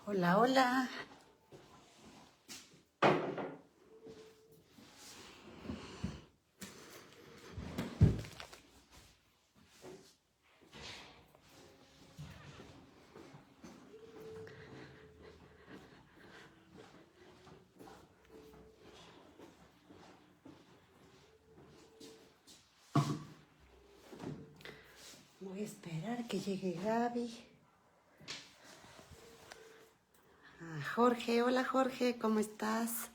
Hola, hola. Voy a esperar que llegue Gaby. Jorge, hola Jorge, ¿cómo estás?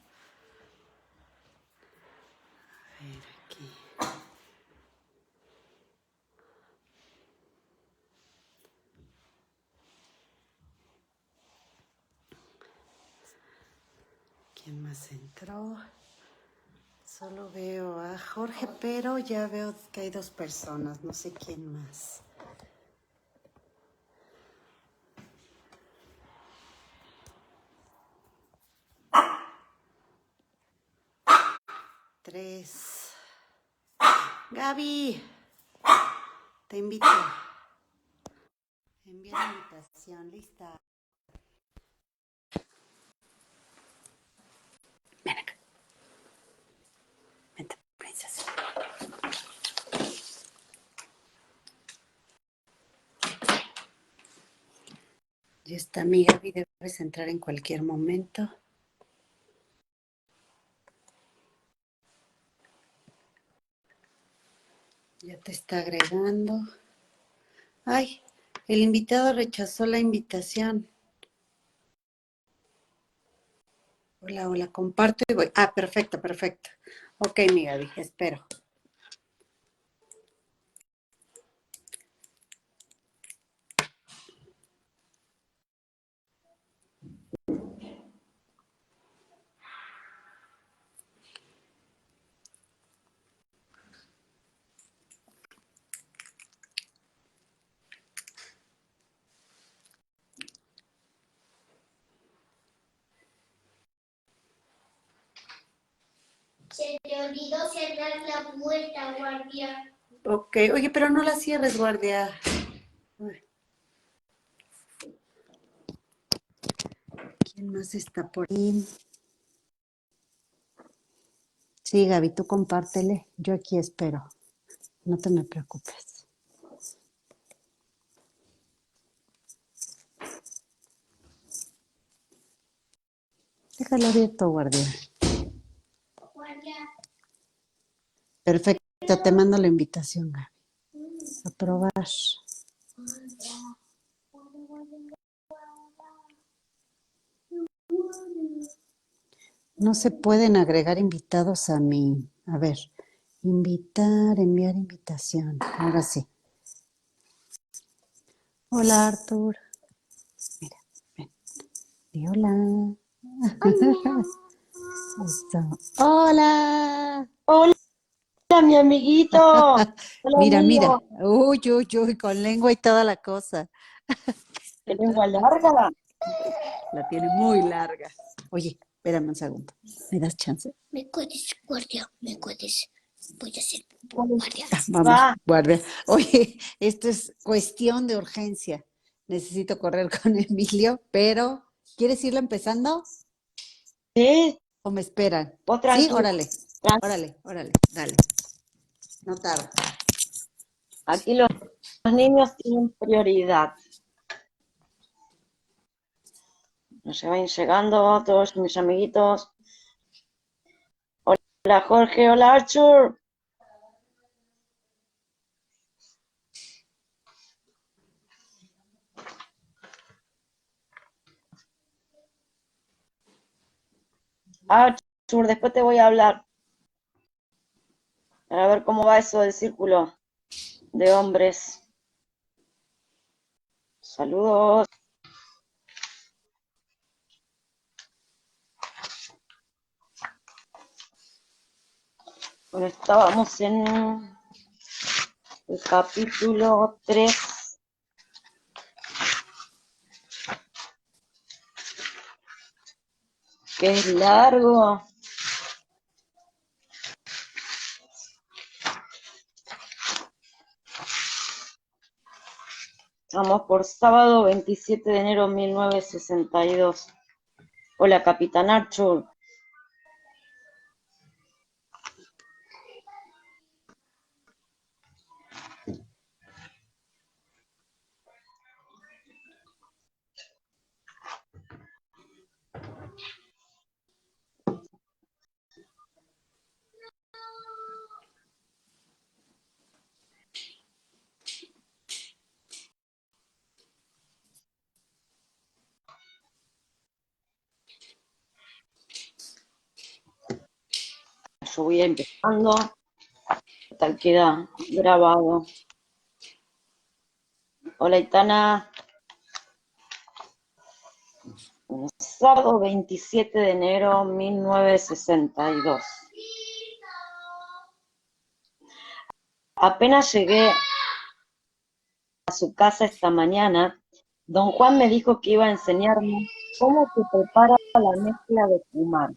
A ver, aquí. ¿Quién más entró? Solo veo a Jorge, pero ya veo que hay dos personas, no sé quién más. Tres. Gaby, te invito. Envía la invitación, lista. Ven acá. Vente, princesa. Ya está mi Gaby, debes entrar en cualquier momento. Ya te está agregando. Ay, el invitado rechazó la invitación. Hola, hola, comparto y voy. Ah, perfecto, perfecto. Ok, mi Gaby, espero. Se te olvidó cerrar la puerta, guardia. Ok, oye, pero no la cierres, guardia. Ay, ¿quién más está por ahí? Sí, Gaby, tú compártele. Yo aquí espero. No te me preocupes. Déjalo abierto, guardia. Guardia. Perfecto, te mando la invitación, Gaby. A probar. No se pueden agregar invitados a mí. A ver, invitar, enviar invitación. Ahora sí. Hola, Artur. Mira, ven. Di hola. Hola. Hola, mi amiguito. Hola, Mira, mira. amigo. Uy, uy, uy, con lengua y toda la cosa. Qué lengua larga. La tiene muy larga. Oye, espérame un segundo. ¿Me das chance? Me puedes, guardia, me puedes. Voy a hacer guardia. Vamos, Va. guardia. Oye, esto es cuestión de urgencia. Necesito correr con Emilio, pero ¿quieres irla empezando Sí, o me esperan? vos Sí, tranquilo. órale, órale, órale, dale. No tardo. Aquí los niños tienen prioridad. Nos se van llegando todos mis amiguitos. Hola, Jorge. Hola, Arthur. Arthur, después te voy a hablar para ver cómo va eso del círculo de hombres. Saludos. Bueno, estábamos en el capítulo 3. Que es largo. Estamos por sábado 27 de enero de 1962. Hola, Capitán Archer. Yo voy empezando. Tal queda grabado. Hola, Itana. Sábado 27 de enero de 1962. Apenas llegué a su casa esta mañana, don Juan me dijo que iba a enseñarme cómo se prepara la mezcla de fumar.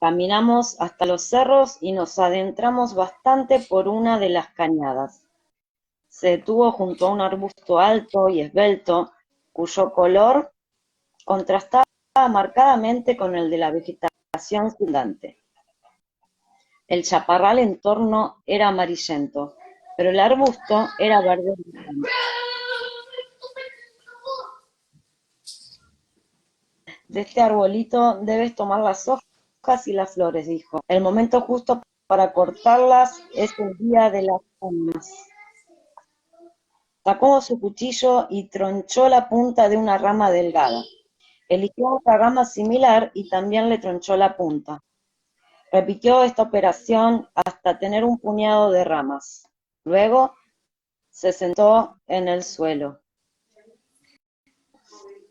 Caminamos hasta los cerros y nos adentramos bastante por una de las cañadas. Se detuvo junto a un arbusto alto y esbelto, cuyo color contrastaba marcadamente con el de la vegetación circundante. El chaparral en torno era amarillento, pero el arbusto era verde brillante. De este arbolito debes tomar las hojas y las flores, dijo. El momento justo para cortarlas es el día de las palmas. Sacó su cuchillo y tronchó la punta de una rama delgada. Eligió otra rama similar y también le tronchó la punta. Repitió esta operación hasta tener un puñado de ramas. Luego se sentó en el suelo.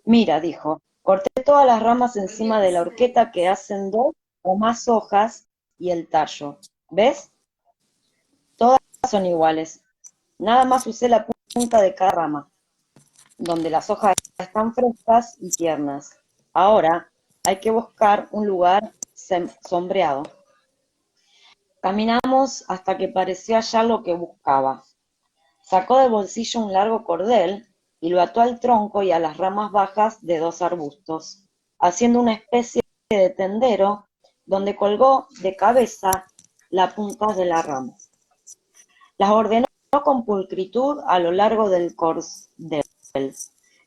Mira, dijo, corté todas las ramas encima de la horqueta que hacen 2 o más hojas y el tallo. ¿Ves? Todas son iguales. Nada más usé la punta de cada rama, donde las hojas están frescas y tiernas. Ahora hay que buscar un lugar sombreado. Caminamos hasta que pareció hallar lo que buscaba. Sacó del bolsillo un largo cordel y lo ató al tronco y a las ramas bajas de 2 arbustos, haciendo una especie de tendero donde colgó de cabeza las puntas de la rama. Las ordenó con pulcritud a lo largo del cordel.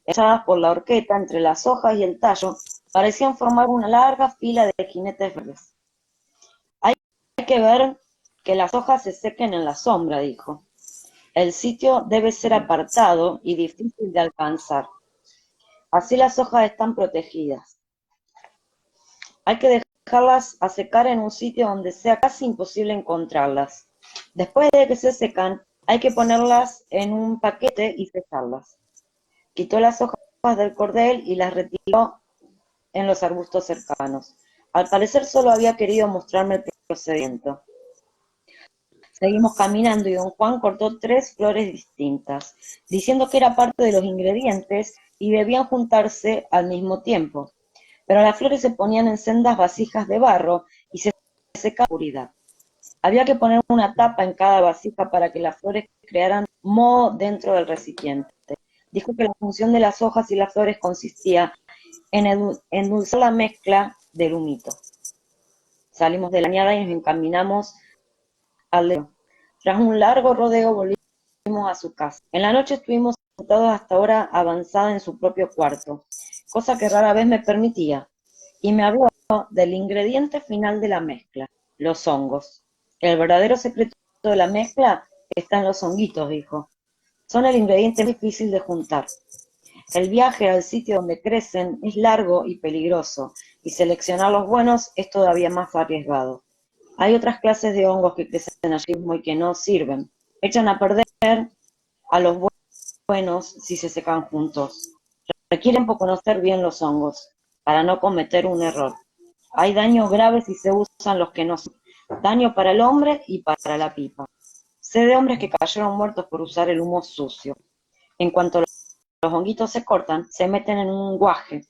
Echadas por la horqueta entre las hojas y el tallo, parecían formar una larga fila de jinetes verdes. Hay que ver que las hojas se sequen en la sombra, dijo. El sitio debe ser apartado y difícil de alcanzar. Así las hojas están protegidas. Hay que dejarlas a secar en un sitio donde sea casi imposible encontrarlas. Después de que se secan, hay que ponerlas en un paquete y sellarlas. Quitó las hojas del cordel y las retiró en los arbustos cercanos. Al parecer solo había querido mostrarme el procedimiento. Seguimos caminando y don Juan cortó 3 flores distintas, diciendo que era parte de los ingredientes y debían juntarse al mismo tiempo. Pero las flores se ponían en sendas vasijas de barro y se secaban en la oscuridad. Había que poner una tapa en cada vasija para que las flores crearan moho dentro del recipiente. Dijo que la función de las hojas y las flores consistía en endulzar la mezcla del humito. Salimos de la cañada y nos encaminamos al león. Tras un largo rodeo volvimos a su casa. En la noche estuvimos sentados hasta hora avanzada en su propio cuarto, cosa que rara vez me permitía, y me habló del ingrediente final de la mezcla, los hongos. El verdadero secreto de la mezcla está en los honguitos, dijo. Son el ingrediente más difícil de juntar. El viaje al sitio donde crecen es largo y peligroso, y seleccionar los buenos es todavía más arriesgado. Hay otras clases de hongos que crecen allí mismo y que no sirven. Echan a perder a los buenos si se secan juntos. Requieren conocer bien los hongos para no cometer un error. Hay daños graves si se usan los que no son. Daño para el hombre y para la pipa. Sé de hombres que cayeron muertos por usar el humo sucio. En cuanto los honguitos se cortan, se meten en un guaje.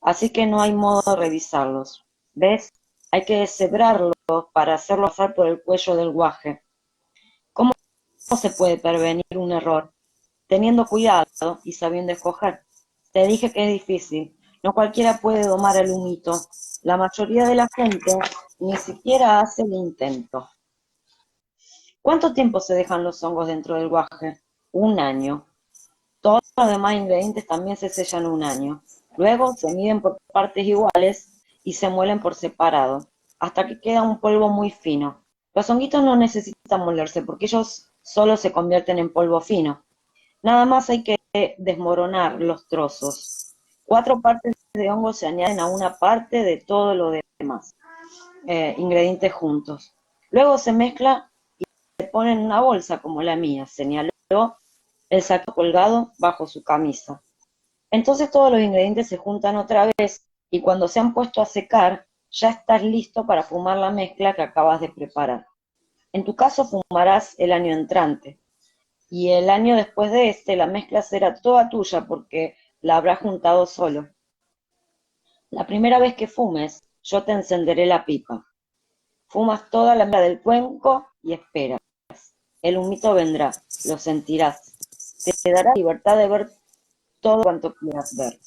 Así que no hay modo de revisarlos. ¿Ves? Hay que deshebrarlos para hacerlo pasar por el cuello del guaje. ¿Cómo se puede prevenir un error? teniendo cuidado y sabiendo escoger. Te dije que es difícil, no cualquiera puede domar el humito. La mayoría de la gente ni siquiera hace el intento. ¿Cuánto tiempo se dejan los hongos dentro del guaje? Un año. Todos los demás ingredientes también se sellan un año. Luego se miden por partes iguales y se muelen por separado, hasta que queda un polvo muy fino. Los honguitos no necesitan molerse porque ellos solo se convierten en polvo fino. Nada más hay que desmoronar los trozos. 4 partes de hongo se añaden a una parte de todo lo demás, ingredientes juntos. Luego se mezcla y se pone en una bolsa como la mía, señaló el saco colgado bajo su camisa. Entonces todos los ingredientes se juntan otra vez y cuando se han puesto a secar, ya estás listo para fumar la mezcla que acabas de preparar. En tu caso fumarás el año entrante y el año después de este la mezcla será toda tuya porque la habrás juntado solo. La primera vez que fumes, yo te encenderé la pipa. Fumas toda la mezcla del cuenco y esperas. El humito vendrá, lo sentirás. Te dará libertad de ver todo cuanto quieras ver.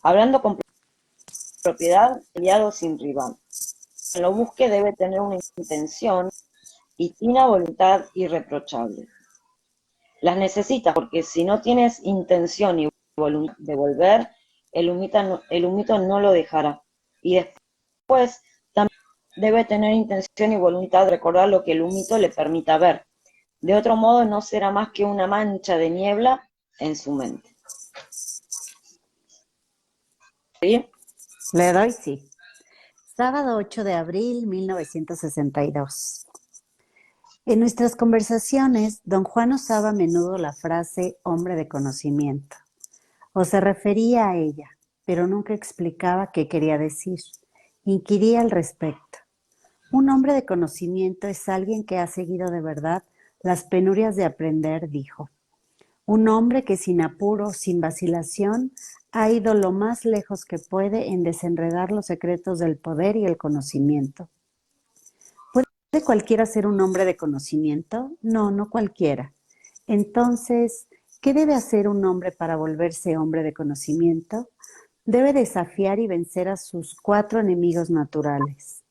Hablando con propiedad, aliado sin rival. Quien lo busque debe tener una intención y una voluntad irreprochable. Las necesitas porque si no tienes intención y voluntad de volver, el humito no lo dejará. Y después también debe tener intención y voluntad de recordar lo que el humito le permita ver. De otro modo no será más que una mancha de niebla en su mente. ¿Sí? Le doy sí. Sábado 8 de abril 1962. En nuestras conversaciones, don Juan usaba a menudo la frase hombre de conocimiento, o se refería a ella, pero nunca explicaba qué quería decir. Inquiría al respecto. Un hombre de conocimiento es alguien que ha seguido de verdad las penurias de aprender, dijo. Un hombre que sin apuro, sin vacilación, ha ido lo más lejos que puede en desenredar los secretos del poder y el conocimiento. ¿Puede cualquiera ser un hombre de conocimiento? No, no cualquiera. Entonces, ¿qué debe hacer un hombre para volverse hombre de conocimiento? Debe desafiar y vencer a sus 4 enemigos naturales.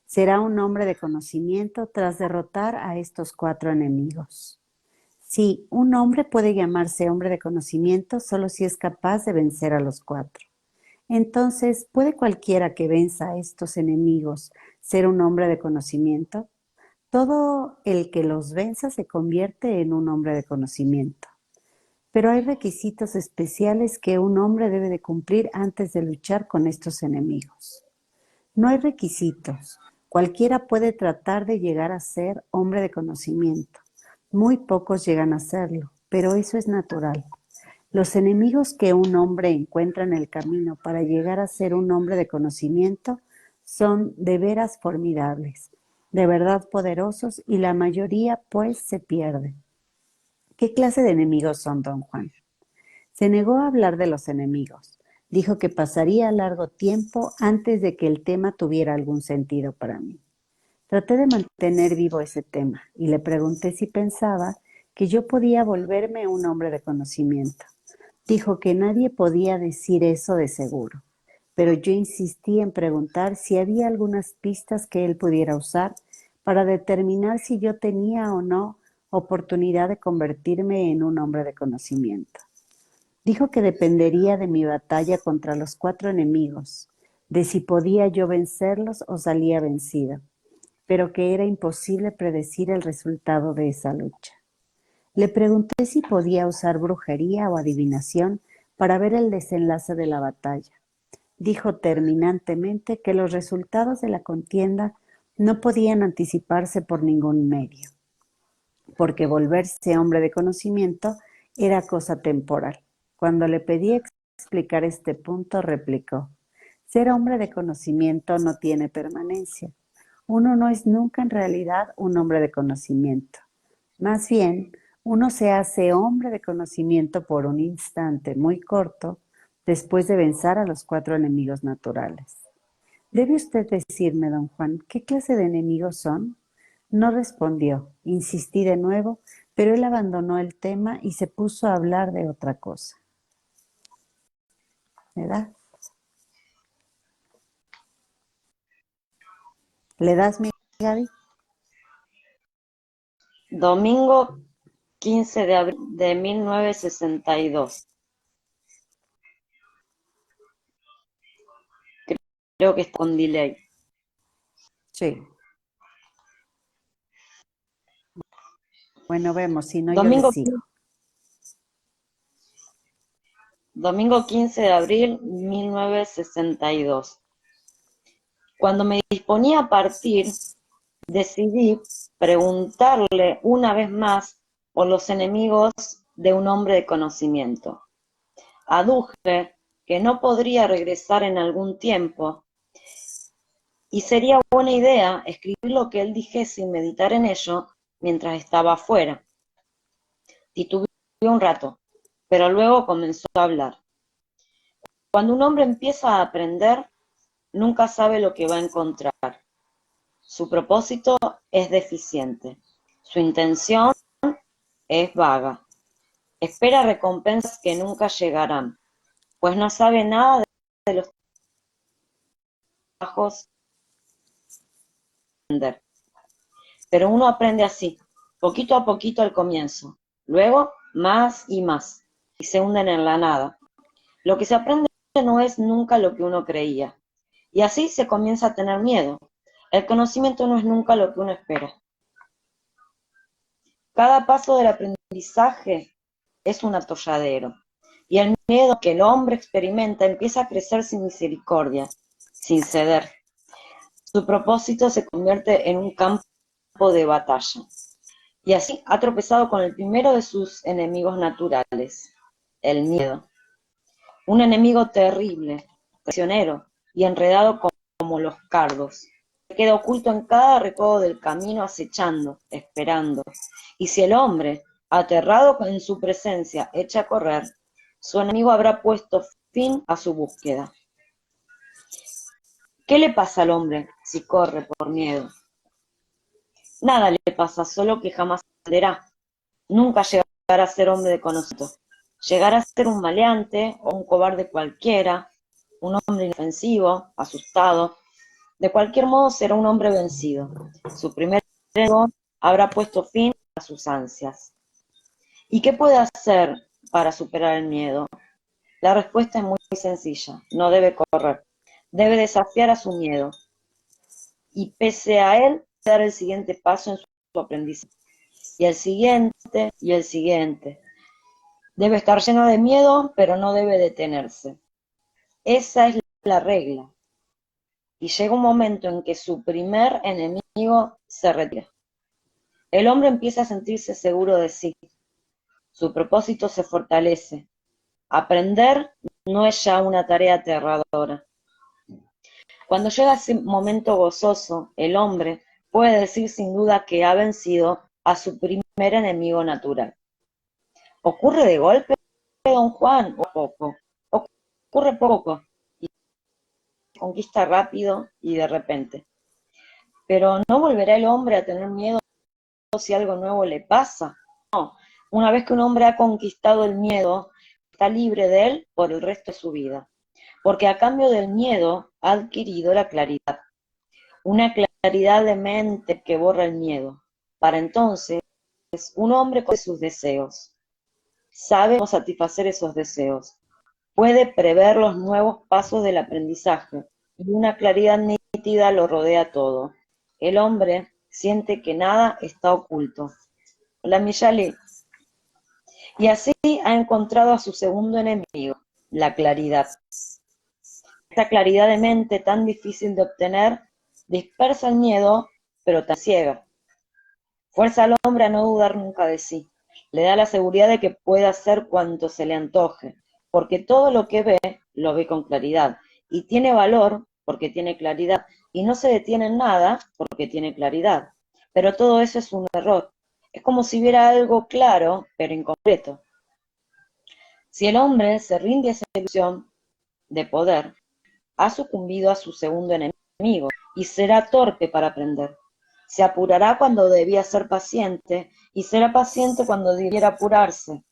Será un hombre de conocimiento tras derrotar a estos 4 enemigos. Sí, un hombre puede llamarse hombre de conocimiento solo si es capaz de vencer a los 4. Entonces, ¿puede cualquiera que venza a estos enemigos ser un hombre de conocimiento? Todo el que los venza se convierte en un hombre de conocimiento. Pero hay requisitos especiales que un hombre debe de cumplir antes de luchar con estos enemigos. No hay requisitos. Cualquiera puede tratar de llegar a ser hombre de conocimiento. Muy pocos llegan a serlo, pero eso es natural. Los enemigos que un hombre encuentra en el camino para llegar a ser un hombre de conocimiento son de veras formidables, de verdad poderosos y la mayoría pues se pierde. ¿Qué clase de enemigos son, don Juan? Se negó a hablar de los enemigos. Dijo que pasaría largo tiempo antes de que el tema tuviera algún sentido para mí. Traté de mantener vivo ese tema y le pregunté si pensaba que yo podía volverme un hombre de conocimiento. Dijo que nadie podía decir eso de seguro, pero yo insistí en preguntar si había algunas pistas que él pudiera usar para determinar si yo tenía o no oportunidad de convertirme en un hombre de conocimiento. Dijo que dependería de mi batalla contra los 4 enemigos, de si podía yo vencerlos o salía vencido, pero que era imposible predecir el resultado de esa lucha. Le pregunté si podía usar brujería o adivinación para ver el desenlace de la batalla. Dijo terminantemente que los resultados de la contienda no podían anticiparse por ningún medio, porque volverse hombre de conocimiento era cosa temporal. Cuando le pedí explicar este punto, replicó: ser hombre de conocimiento no tiene permanencia. Uno no es nunca en realidad un hombre de conocimiento. Más bien, uno se hace hombre de conocimiento por un instante muy corto después de vencer a los 4 enemigos naturales. ¿Debe usted decirme, don Juan, qué clase de enemigos son? No respondió. Insistí de nuevo, pero él abandonó el tema y se puso a hablar de otra cosa. ¿Verdad? ¿Le das mi Gaby? Domingo 15 de abril de 1962. Creo que está con delay. Sí. Bueno, vemos, si no yo le Domingo, sigo. domingo 15 de abril 1962. Cuando me disponía a partir, decidí preguntarle una vez más por los enemigos de un hombre de conocimiento. Aduje que no podría regresar en algún tiempo y sería buena idea escribir lo que él dijese y meditar en ello mientras estaba afuera. Titubeó un rato, pero luego comenzó a hablar. Cuando un hombre empieza a aprender, nunca sabe lo que va a encontrar. Su propósito es deficiente. Su intención es vaga. Espera recompensas que nunca llegarán, pues no sabe nada de los trabajos de aprender. Pero uno aprende así, poquito a poquito al comienzo, luego más y más, y se hunden en la nada. Lo que se aprende no es nunca lo que uno creía, y así se comienza a tener miedo. El conocimiento no es nunca lo que uno espera. Cada paso del aprendizaje es un atolladero, y el miedo que el hombre experimenta empieza a crecer sin misericordia, sin ceder. Su propósito se convierte en un campo de batalla, y así ha tropezado con el primero de sus enemigos naturales, el miedo. Un enemigo terrible, traicionero y enredado como los cardos. Queda oculto en cada recodo del camino, acechando, esperando. Y si el hombre, aterrado en su presencia, echa a correr, su enemigo habrá puesto fin a su búsqueda. ¿Qué le pasa al hombre si corre por miedo? Nada le pasa, solo que jamás aprenderá. Nunca llegará a ser hombre de conocimiento. Llegará a ser un maleante o un cobarde cualquiera, un hombre inofensivo, asustado. De cualquier modo será un hombre vencido. Su primer ego habrá puesto fin a sus ansias. ¿Y qué puede hacer para superar el miedo? La respuesta es muy sencilla. No debe correr. Debe desafiar a su miedo. Y pese a él, dar el siguiente paso en su aprendizaje. Y el siguiente, y el siguiente. Debe estar lleno de miedo, pero no debe detenerse. Esa es la regla. Y llega un momento en que su primer enemigo se retira. El hombre empieza a sentirse seguro de sí. Su propósito se fortalece. Aprender no es ya una tarea aterradora. Cuando llega ese momento gozoso, el hombre puede decir sin duda que ha vencido a su primer enemigo natural. ¿Ocurre de golpe, don Juan, o poco? Ocurre poco, y conquista rápido y de repente. Pero ¿no volverá el hombre a tener miedo si algo nuevo le pasa? No, una vez que un hombre ha conquistado el miedo, está libre de él por el resto de su vida, porque a cambio del miedo ha adquirido la claridad, una claridad de mente que borra el miedo. Para entonces, un hombre con sus deseos, sabe cómo satisfacer esos deseos, puede prever los nuevos pasos del aprendizaje, y una claridad nítida lo rodea todo. El hombre siente que nada está oculto. Hola, Miyali. Y así ha encontrado a su segundo enemigo, la claridad. Esta claridad de mente tan difícil de obtener dispersa el miedo, pero te ciega. Fuerza al hombre a no dudar nunca de sí. Le da la seguridad de que puede hacer cuanto se le antoje, porque todo lo que ve, lo ve con claridad. Y tiene valor porque tiene claridad. Y no se detiene en nada porque tiene claridad. Pero todo eso es un error. Es como si viera algo claro, pero incompleto. Si el hombre se rinde a esa ilusión de poder, ha sucumbido a su segundo enemigo y será torpe para aprender. Se apurará cuando debía ser paciente y será paciente cuando debiera apurarse.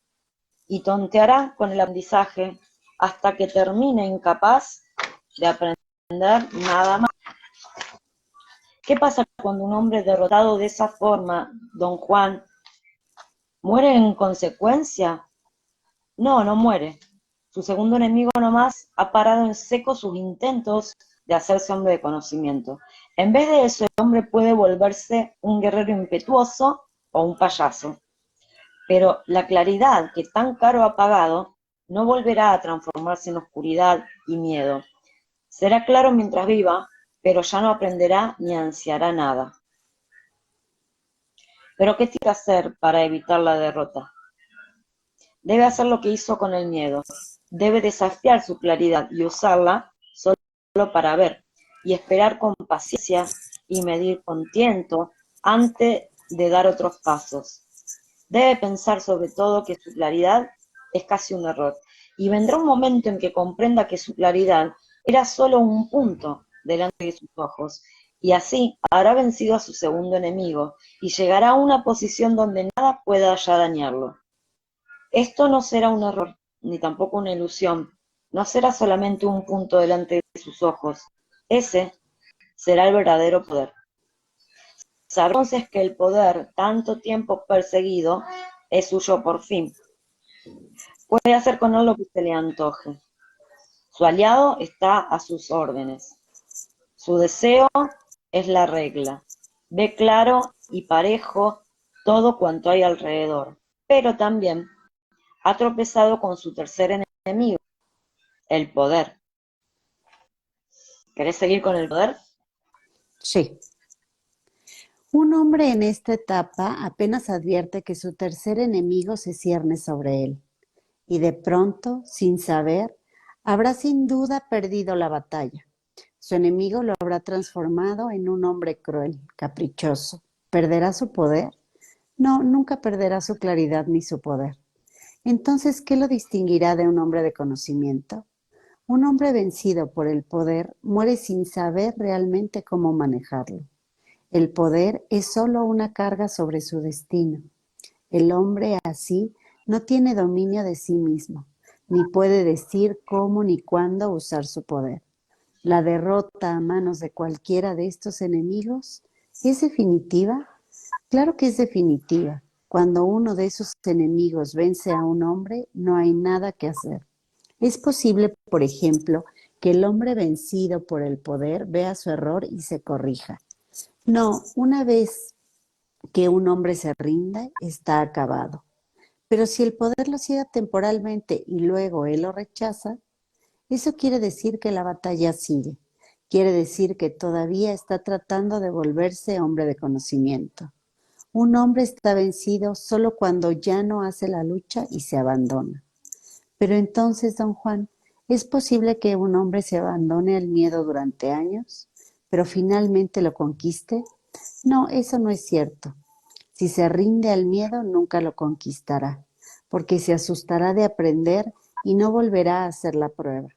Y tonteará con el aprendizaje hasta que termine incapaz de aprender nada más. ¿Qué pasa cuando un hombre derrotado de esa forma, don Juan, muere en consecuencia? No, no muere. Su segundo enemigo nomás ha parado en seco sus intentos de hacerse hombre de conocimiento. En vez de eso, el hombre puede volverse un guerrero impetuoso o un payaso. Pero la claridad que tan caro ha pagado no volverá a transformarse en oscuridad y miedo. Será claro mientras viva, pero ya no aprenderá ni ansiará nada. ¿Pero qué tiene que hacer para evitar la derrota? Debe hacer lo que hizo con el miedo. Debe desafiar su claridad y usarla solo para ver y esperar con paciencia y medir con tiento antes de dar otros pasos. Debe pensar sobre todo que su claridad es casi un error, y vendrá un momento en que comprenda que su claridad era solo un punto delante de sus ojos, y así habrá vencido a su segundo enemigo, y llegará a una posición donde nada pueda ya dañarlo. Esto no será un error, ni tampoco una ilusión, no será solamente un punto delante de sus ojos, ese será el verdadero poder. Sabrá entonces que el poder, tanto tiempo perseguido, es suyo por fin. Puede hacer con él lo que se le antoje. Su aliado está a sus órdenes. Su deseo es la regla. Ve claro y parejo todo cuanto hay alrededor, pero también ha tropezado con su tercer enemigo, el poder. ¿Querés seguir con el poder? Sí. Un hombre en esta etapa apenas advierte que su tercer enemigo se cierne sobre él, y de pronto, sin saber, habrá sin duda perdido la batalla. Su enemigo lo habrá transformado en un hombre cruel, caprichoso. ¿Perderá su poder? No, nunca perderá su claridad ni su poder. Entonces, ¿qué lo distinguirá de un hombre de conocimiento? Un hombre vencido por el poder muere sin saber realmente cómo manejarlo. El poder es solo una carga sobre su destino. El hombre así no tiene dominio de sí mismo, ni puede decir cómo ni cuándo usar su poder. La derrota a manos de cualquiera de estos enemigos es definitiva. Claro que es definitiva. Cuando uno de esos enemigos vence a un hombre, no hay nada que hacer. Es posible, por ejemplo, que el hombre vencido por el poder vea su error y se corrija. No, una vez que un hombre se rinda, está acabado. Pero si el poder lo ciega temporalmente y luego él lo rechaza, eso quiere decir que la batalla sigue. Quiere decir que todavía está tratando de volverse hombre de conocimiento. Un hombre está vencido solo cuando ya no hace la lucha y se abandona. Pero entonces, don Juan, ¿es posible que un hombre se abandone al miedo durante años, pero finalmente lo conquiste? No, eso no es cierto. Si se rinde al miedo, nunca lo conquistará, porque se asustará de aprender y no volverá a hacer la prueba.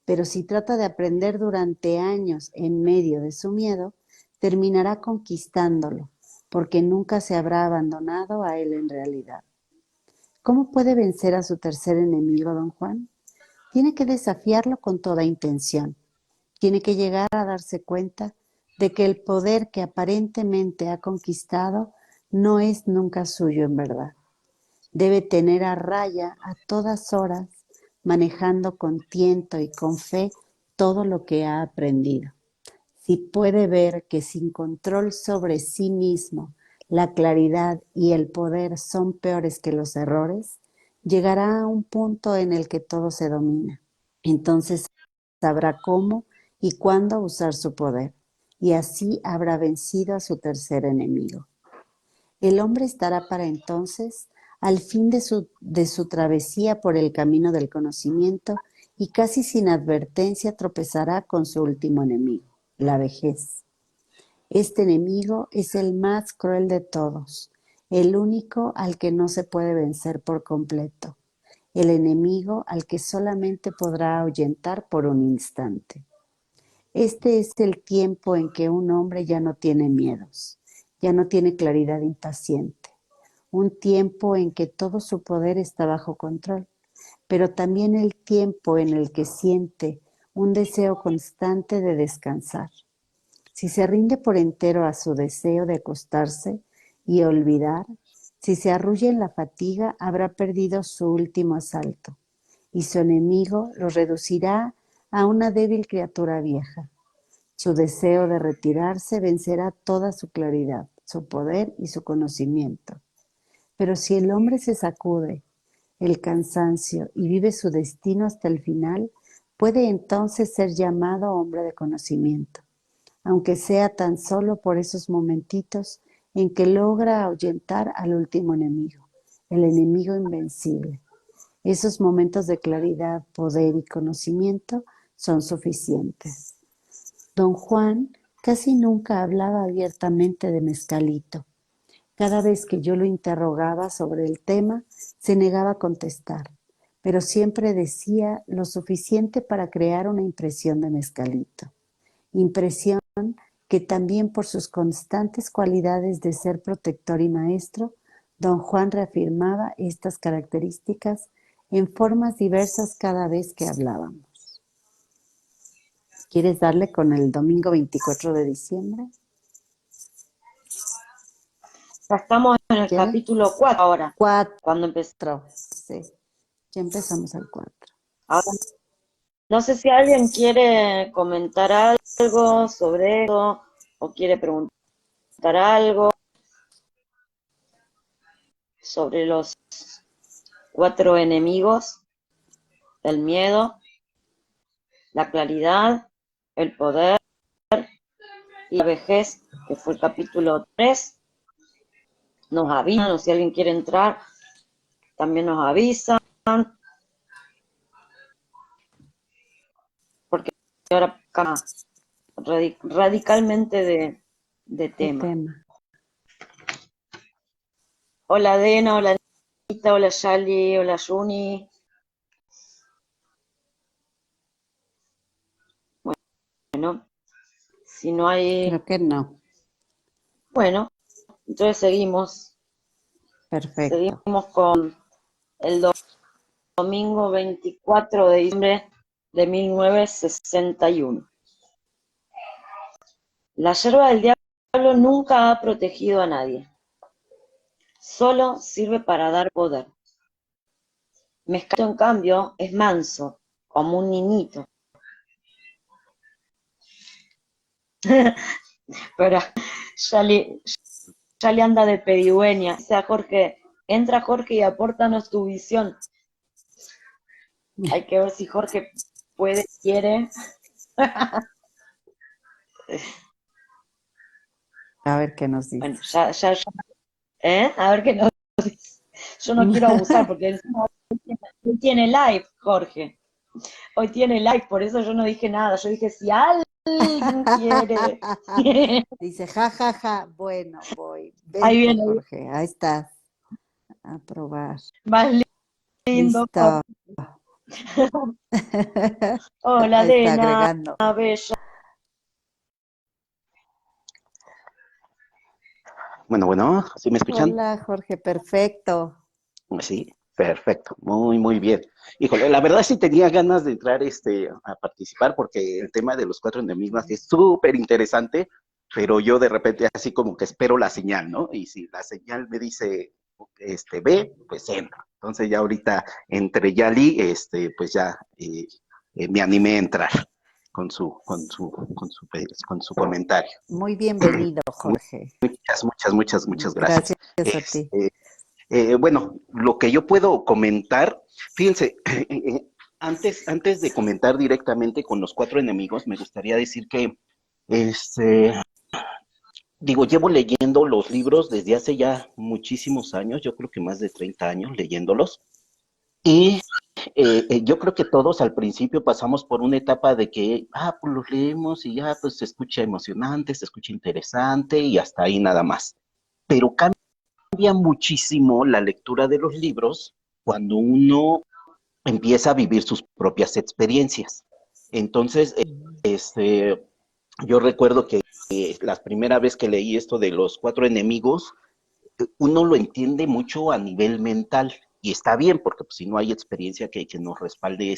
Pero si trata de aprender durante años en medio de su miedo, terminará conquistándolo, porque nunca se habrá abandonado a él en realidad. ¿Cómo puede vencer a su tercer enemigo, don Juan? Tiene que desafiarlo con toda intención. Tiene que llegar a darse cuenta de que el poder que aparentemente ha conquistado no es nunca suyo en verdad. Debe tener a raya a todas horas, manejando con tiento y con fe todo lo que ha aprendido. Si puede ver que sin control sobre sí mismo, la claridad y el poder son peores que los errores, llegará a un punto en el que todo se domina. Entonces sabrá cómo y cuándo usar su poder, y así habrá vencido a su tercer enemigo. El hombre estará para entonces al fin de su travesía por el camino del conocimiento y casi sin advertencia tropezará con su último enemigo, la vejez. Este enemigo es el más cruel de todos, el único al que no se puede vencer por completo, el enemigo al que solamente podrá ahuyentar por un instante. Este es el tiempo en que un hombre ya no tiene miedos. Ya no tiene claridad impaciente. Un tiempo en que todo su poder está bajo control, pero también el tiempo en el que siente un deseo constante de descansar. Si se rinde por entero a su deseo de acostarse y olvidar, si se arrulla en la fatiga, habrá perdido su último asalto, y su enemigo lo reducirá a una débil criatura vieja. Su deseo de retirarse vencerá toda su claridad, su poder y su conocimiento. Pero si el hombre se sacude el cansancio y vive su destino hasta el final, puede entonces ser llamado hombre de conocimiento, aunque sea tan solo por esos momentitos en que logra ahuyentar al último enemigo, el enemigo invencible. Esos momentos de claridad, poder y conocimiento son suficientes. Don Juan casi nunca hablaba abiertamente de Mezcalito. Cada vez que yo lo interrogaba sobre el tema, se negaba a contestar, pero siempre decía lo suficiente para crear una impresión de Mezcalito. Impresión que también por sus constantes cualidades de ser protector y maestro, don Juan reafirmaba estas características en formas diversas cada vez que hablábamos. ¿Quieres darle con el domingo 24 de diciembre? Ya estamos en el ¿Quieres? capítulo 4 ahora, 4. cuando empezó. Sí, ya empezamos al 4. Ahora, no sé si alguien quiere comentar algo sobre eso o quiere preguntar algo sobre los 4 enemigos: el miedo, la claridad, el poder y la vejez, que fue el capítulo 3. Nos avisan, o si alguien quiere entrar, también nos avisan, porque ahora cambia radicalmente de tema. Hola Dena, hola Anita, hola Yali, hola Juni. Bueno, si no hay... Creo que no. Bueno, entonces seguimos. Perfecto. Seguimos con el domingo 24 de diciembre de 1961. La yerba del diablo nunca ha protegido a nadie. Solo sirve para dar poder. Mezcalito, en cambio, es manso, como un niñito. Pero ya le anda de pedigüeña. Dice a Jorge, entra Jorge y apórtanos tu visión. Hay que ver si Jorge puede, quiere. A ver qué nos dice. Bueno, a ver qué nos dice. Yo no quiero abusar porque hoy tiene live, Jorge. Hoy tiene live, por eso yo no dije nada. Yo dije, si alguien quiere. Dice, ja, ja, ja. Bueno, voy. Vente, Ahí viene. Jorge. Ahí estás. A probar. Más lindo. Listo. Hola, Ahí está Dena, agregando. bella. Bueno, ¿sí me escuchan? Hola, Jorge, perfecto. Sí, perfecto, muy bien. Híjole, la verdad sí tenía ganas de entrar a participar porque el tema de los 4 enemigos es súper interesante, pero yo de repente así como que espero la señal, ¿no? Y si la señal me dice ve, pues entro. Entonces ya ahorita entre Yali, pues ya me animé a entrar con su comentario. Muy bienvenido, Jorge. Muchas gracias. Gracias a ti. Bueno, lo que yo puedo comentar, fíjense, antes de comentar directamente con los 4 enemigos, me gustaría decir que, llevo leyendo los libros desde hace ya muchísimos años, yo creo que más de 30 años leyéndolos, y yo creo que todos al principio pasamos por una etapa de que, pues los leemos y ya, pues se escucha emocionante, se escucha interesante y hasta ahí nada más. Pero cambia muchísimo la lectura de los libros cuando uno empieza a vivir sus propias experiencias. Entonces, yo recuerdo que la primera vez que leí esto de los 4 enemigos, uno lo entiende mucho a nivel mental, y está bien, porque pues, si no hay experiencia que nos respalde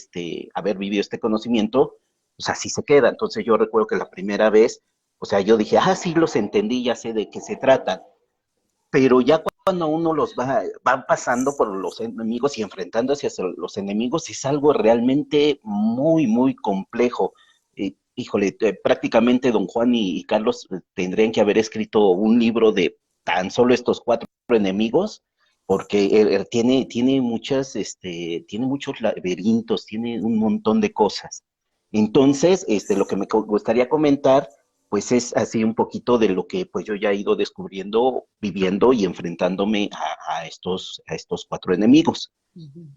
haber vivido este conocimiento, pues así se queda. Entonces yo recuerdo que la primera vez, o sea, yo dije, sí los entendí, ya sé de qué se tratan, pero ya cuando uno van pasando por los enemigos y enfrentándose hacia los enemigos, es algo realmente muy, muy complejo. Híjole, prácticamente don Juan y Carlos tendrían que haber escrito un libro de tan solo estos 4 enemigos, porque tiene muchos laberintos, tiene un montón de cosas. Entonces, lo que me gustaría comentar pues es así un poquito de lo que pues yo ya he ido descubriendo, viviendo y enfrentándome a estos 4 enemigos.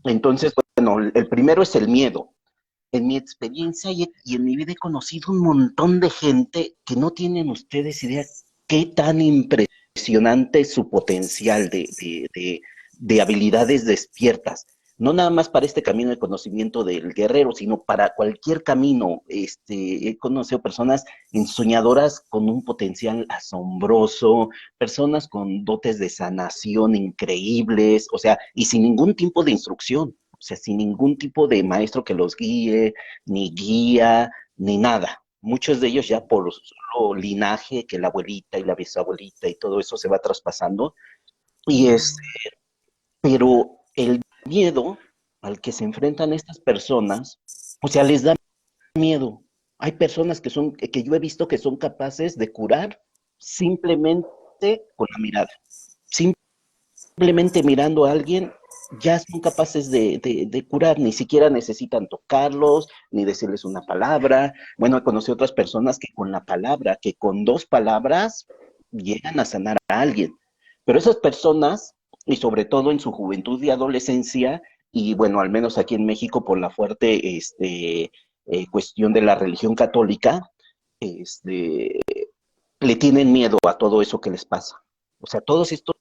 Entonces, bueno, el primero es el miedo. En mi experiencia y en mi vida he conocido un montón de gente que no tienen ustedes idea qué tan impresionante es su potencial de habilidades despiertas. No nada más para este camino de conocimiento del guerrero, sino para cualquier camino. He conocido personas ensoñadoras con un potencial asombroso, personas con dotes de sanación increíbles, o sea, y sin ningún tipo de instrucción, o sea, sin ningún tipo de maestro que los guíe, ni guía, ni nada. Muchos de ellos ya por solo linaje, que la abuelita y la bisabuelita y todo eso se va traspasando. Y pero el miedo al que se enfrentan estas personas, o sea, les da miedo. Hay personas que yo he visto que son capaces de curar simplemente con la mirada. Simplemente mirando a alguien, ya son capaces de curar, ni siquiera necesitan tocarlos, ni decirles una palabra. Bueno, he conocido otras personas que con la palabra, que con 2 palabras, llegan a sanar a alguien. Pero esas personas, y sobre todo en su juventud y adolescencia, y bueno, al menos aquí en México por la fuerte cuestión de la religión católica, este, le tienen miedo a todo eso que les pasa. O sea, todos estos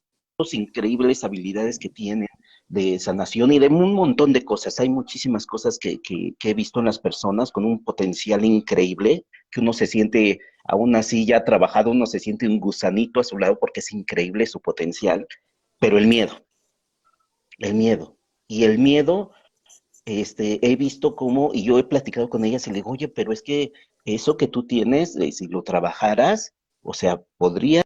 increíbles habilidades que tienen de sanación y de un montón de cosas. Hay muchísimas cosas que he visto en las personas con un potencial increíble, que uno se siente, aún así ya trabajado, uno se siente un gusanito a su lado porque es increíble su potencial, pero el miedo. Y el miedo he visto cómo, y yo he platicado con ellas y le digo, oye, pero es que eso que tú tienes, si lo trabajaras, o sea, podrías,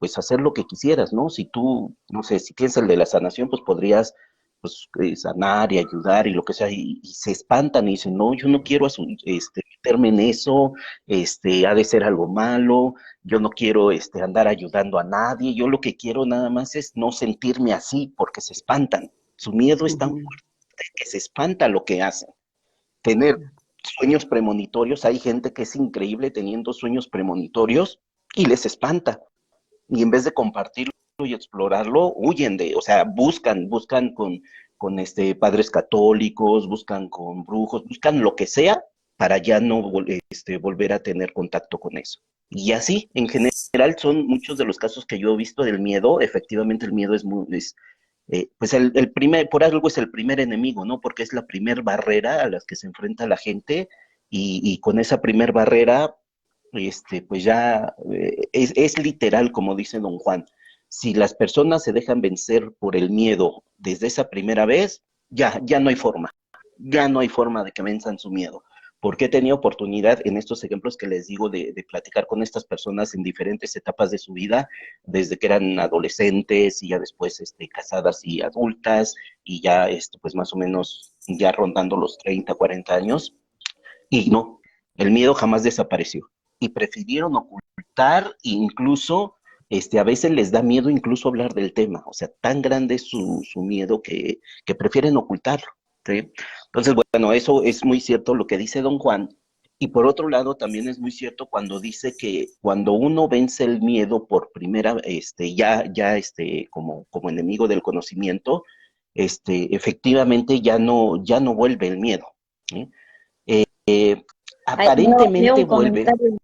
pues hacer lo que quisieras, ¿no? Si tú, no sé, si tienes el de la sanación, pues podrías, pues, sanar y ayudar y lo que sea, y se espantan y dicen, no, yo no quiero meterme en eso, ha de ser algo malo, yo no quiero, andar ayudando a nadie, yo lo que quiero nada más es no sentirme así, porque se espantan. Su miedo es tan que se espanta lo que hacen. Tener sueños premonitorios, hay gente que es increíble teniendo sueños premonitorios y les espanta. Y en vez de compartirlo y explorarlo, huyen o sea, buscan con padres católicos, buscan con brujos, buscan lo que sea para ya no volver a tener contacto con eso. Y así, en general, son muchos de los casos que yo he visto del miedo. Efectivamente, el miedo pues por algo es el primer enemigo, ¿no? Porque es la primer barrera a la que se enfrenta la gente y con esa primer barrera, pues ya es literal, como dice don Juan. Si las personas se dejan vencer por el miedo desde esa primera vez, ya no hay forma. Ya no hay forma de que venzan su miedo. Porque he tenido oportunidad en estos ejemplos que les digo de platicar con estas personas en diferentes etapas de su vida, desde que eran adolescentes y ya después casadas y adultas y ya pues más o menos ya rondando los 30, 40 años. Y no, el miedo jamás desapareció. Y prefirieron ocultar, incluso, a veces les da miedo incluso hablar del tema. O sea, tan grande es su miedo que prefieren ocultarlo, ¿sí? Entonces, bueno, eso es muy cierto lo que dice don Juan. Y por otro lado, también es muy cierto cuando dice que cuando uno vence el miedo por primera, como enemigo del conocimiento, efectivamente ya no vuelve el miedo, ¿sí? Eh, Leo Aparentemente un vuelve. comentario,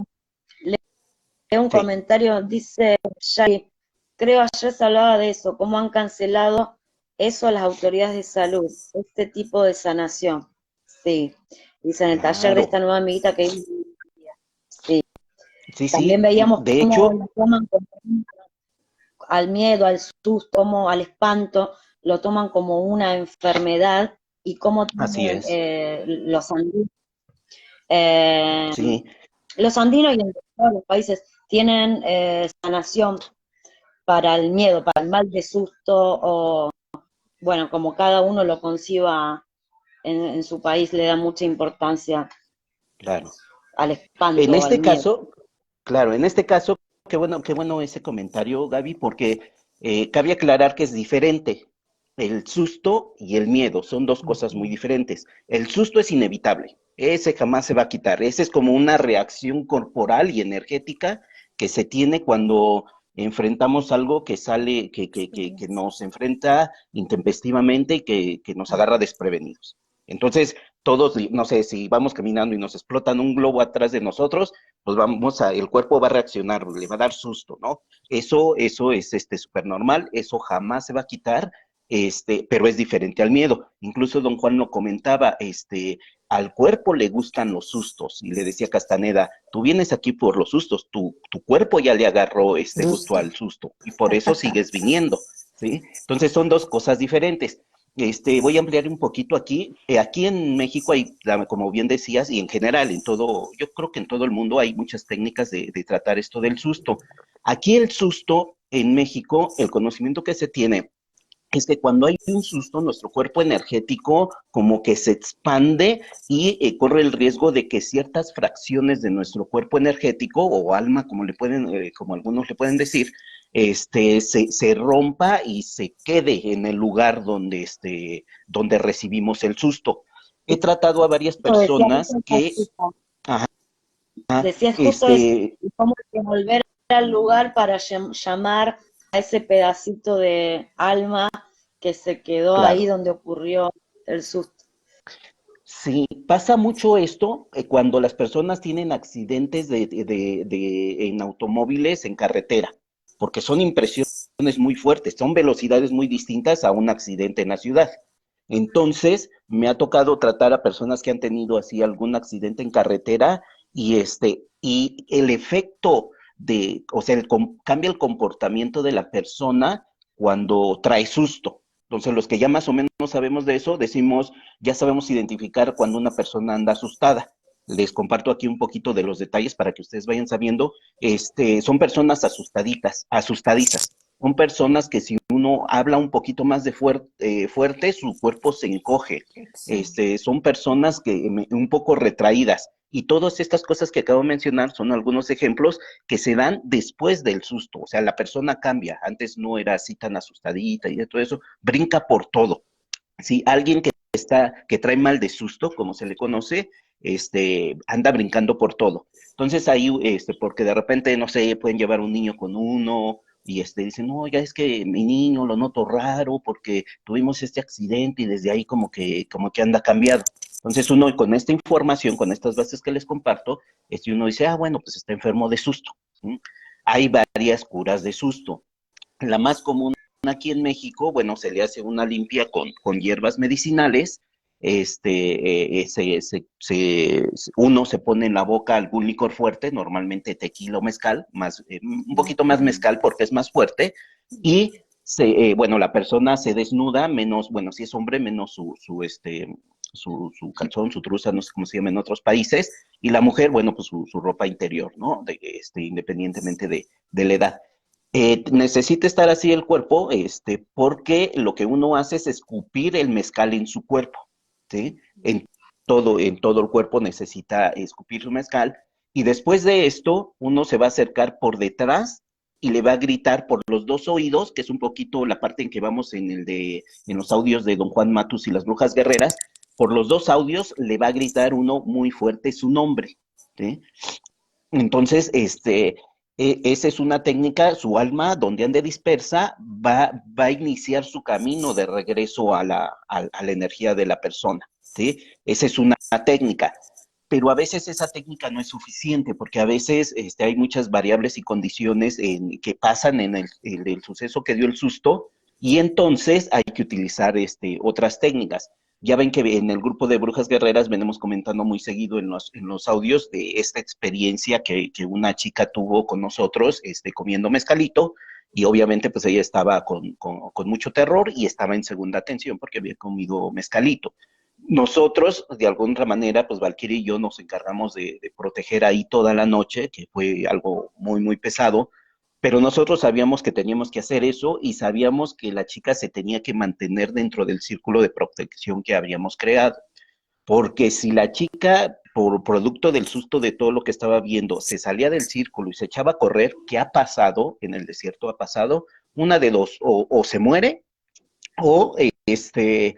leo un Sí, comentario, dice Shari, creo ayer se hablaba de eso, cómo han cancelado eso a las autoridades de salud, este tipo de sanación. Sí, dice en el taller de claro, esta nueva amiguita que sí. Sí, También sí. veíamos De cómo hecho, lo toman al miedo, al susto, como al espanto, lo toman como una enfermedad y cómo así tienen es. eh, Sí, los andinos y en todos los países tienen sanación para el miedo, para el mal de susto, o bueno, como cada uno lo conciba en su país, le da mucha importancia claro. al En espanto, al este miedo. caso, claro, en este caso, qué bueno ese comentario, Gaby, porque cabe aclarar que es diferente. El susto y el miedo son dos cosas muy diferentes. El susto es inevitable, ese jamás se va a quitar. Ese es como una reacción corporal y energética que se tiene cuando enfrentamos algo que sale, que nos enfrenta intempestivamente y que nos agarra desprevenidos. Entonces, todos, no sé, si vamos caminando y nos explotan un globo atrás de nosotros, pues el cuerpo va a reaccionar, le va a dar susto, ¿no? Eso es súper normal, eso jamás se va a quitar, pero es diferente al miedo. Incluso don Juan lo comentaba, al cuerpo le gustan los sustos, y le decía Castaneda, tú vienes aquí por los sustos, tu cuerpo ya le agarró este gusto Justo. al susto, y por eso sigues viniendo, ¿sí? Entonces son dos cosas diferentes. Voy a ampliar un poquito aquí. Aquí en México hay, como bien decías, y en general, yo creo que en todo el mundo hay muchas técnicas de tratar esto del susto. Aquí el susto en México, el conocimiento que se tiene es que cuando hay un susto, nuestro cuerpo energético como que se expande y corre el riesgo de que ciertas fracciones de nuestro cuerpo energético o alma, como algunos le pueden decir, se rompa y se quede en el lugar donde recibimos el susto. He tratado a varias Eso decía personas justo que, ajá, decía justo eso, este, y cómo hay que volver al lugar para llamar a ese pedacito de alma que se quedó ahí claro. donde ocurrió el susto. Sí, pasa mucho esto cuando las personas tienen accidentes en automóviles en carretera, porque son impresiones muy fuertes, son velocidades muy distintas a un accidente en la ciudad. Entonces, me ha tocado tratar a personas que han tenido así algún accidente en carretera y el efecto o sea, cambia el comportamiento de la persona cuando trae susto. Entonces, los que ya más o menos sabemos de eso, decimos, ya sabemos identificar cuando una persona anda asustada. Les comparto aquí un poquito de los detalles para que ustedes vayan sabiendo. Son personas asustadizas. Son personas que si uno habla un poquito más fuerte, su cuerpo se encoge. Son personas un poco retraídas. Y todas estas cosas que acabo de mencionar son algunos ejemplos que se dan después del susto. O sea, la persona cambia. Antes no era así tan asustadita y de todo eso. Brinca por todo. Si alguien que trae mal de susto, como se le conoce, anda brincando por todo. Entonces ahí, porque de repente, no sé, pueden llevar un niño con uno y dicen, no, ya es que mi niño lo noto raro porque tuvimos este accidente y desde ahí como que anda cambiado. Entonces uno con esta información, con estas bases que les comparto, uno dice, bueno, pues está enfermo de susto. ¿Sí? Hay varias curas de susto. La más común aquí en México, bueno, se le hace una limpia con hierbas medicinales. Uno se pone en la boca algún licor fuerte, normalmente tequila o mezcal, un poquito más mezcal porque es más fuerte, y bueno, la persona se desnuda, menos, bueno, si es hombre, menos su calzón, su truza, no sé cómo se llama en otros países, y la mujer, bueno, pues su ropa interior, ¿no? Independientemente de la edad. Necesita estar así el cuerpo, porque lo que uno hace es escupir el mezcal en su cuerpo, ¿sí? En todo el cuerpo necesita escupir su mezcal, y después de esto, uno se va a acercar por detrás y le va a gritar por los dos oídos, que es un poquito la parte en que vamos en los audios de Don Juan Matus y las Brujas Guerreras, por los dos audios le va a gritar uno muy fuerte su nombre, ¿sí? Entonces, esa es una técnica, su alma, donde ande dispersa, va a iniciar su camino de regreso a la energía de la persona, ¿sí? Esa es una técnica. Pero a veces esa técnica no es suficiente, porque a veces hay muchas variables y condiciones que pasan en el suceso que dio el susto, y entonces hay que utilizar otras técnicas. Ya ven que en el grupo de Brujas Guerreras venimos comentando muy seguido en los audios de esta experiencia que una chica tuvo con nosotros comiendo mezcalito, y obviamente pues ella estaba con mucho terror y estaba en segunda atención porque había comido mezcalito. Nosotros, de alguna manera, pues Valkyrie y yo nos encargamos de proteger ahí toda la noche, que fue algo muy, muy pesado, pero nosotros sabíamos que teníamos que hacer eso y sabíamos que la chica se tenía que mantener dentro del círculo de protección que habíamos creado, porque si la chica, por producto del susto de todo lo que estaba viendo, se salía del círculo y se echaba a correr, ¿qué ha pasado en el desierto? Ha pasado una de dos, o se muere o se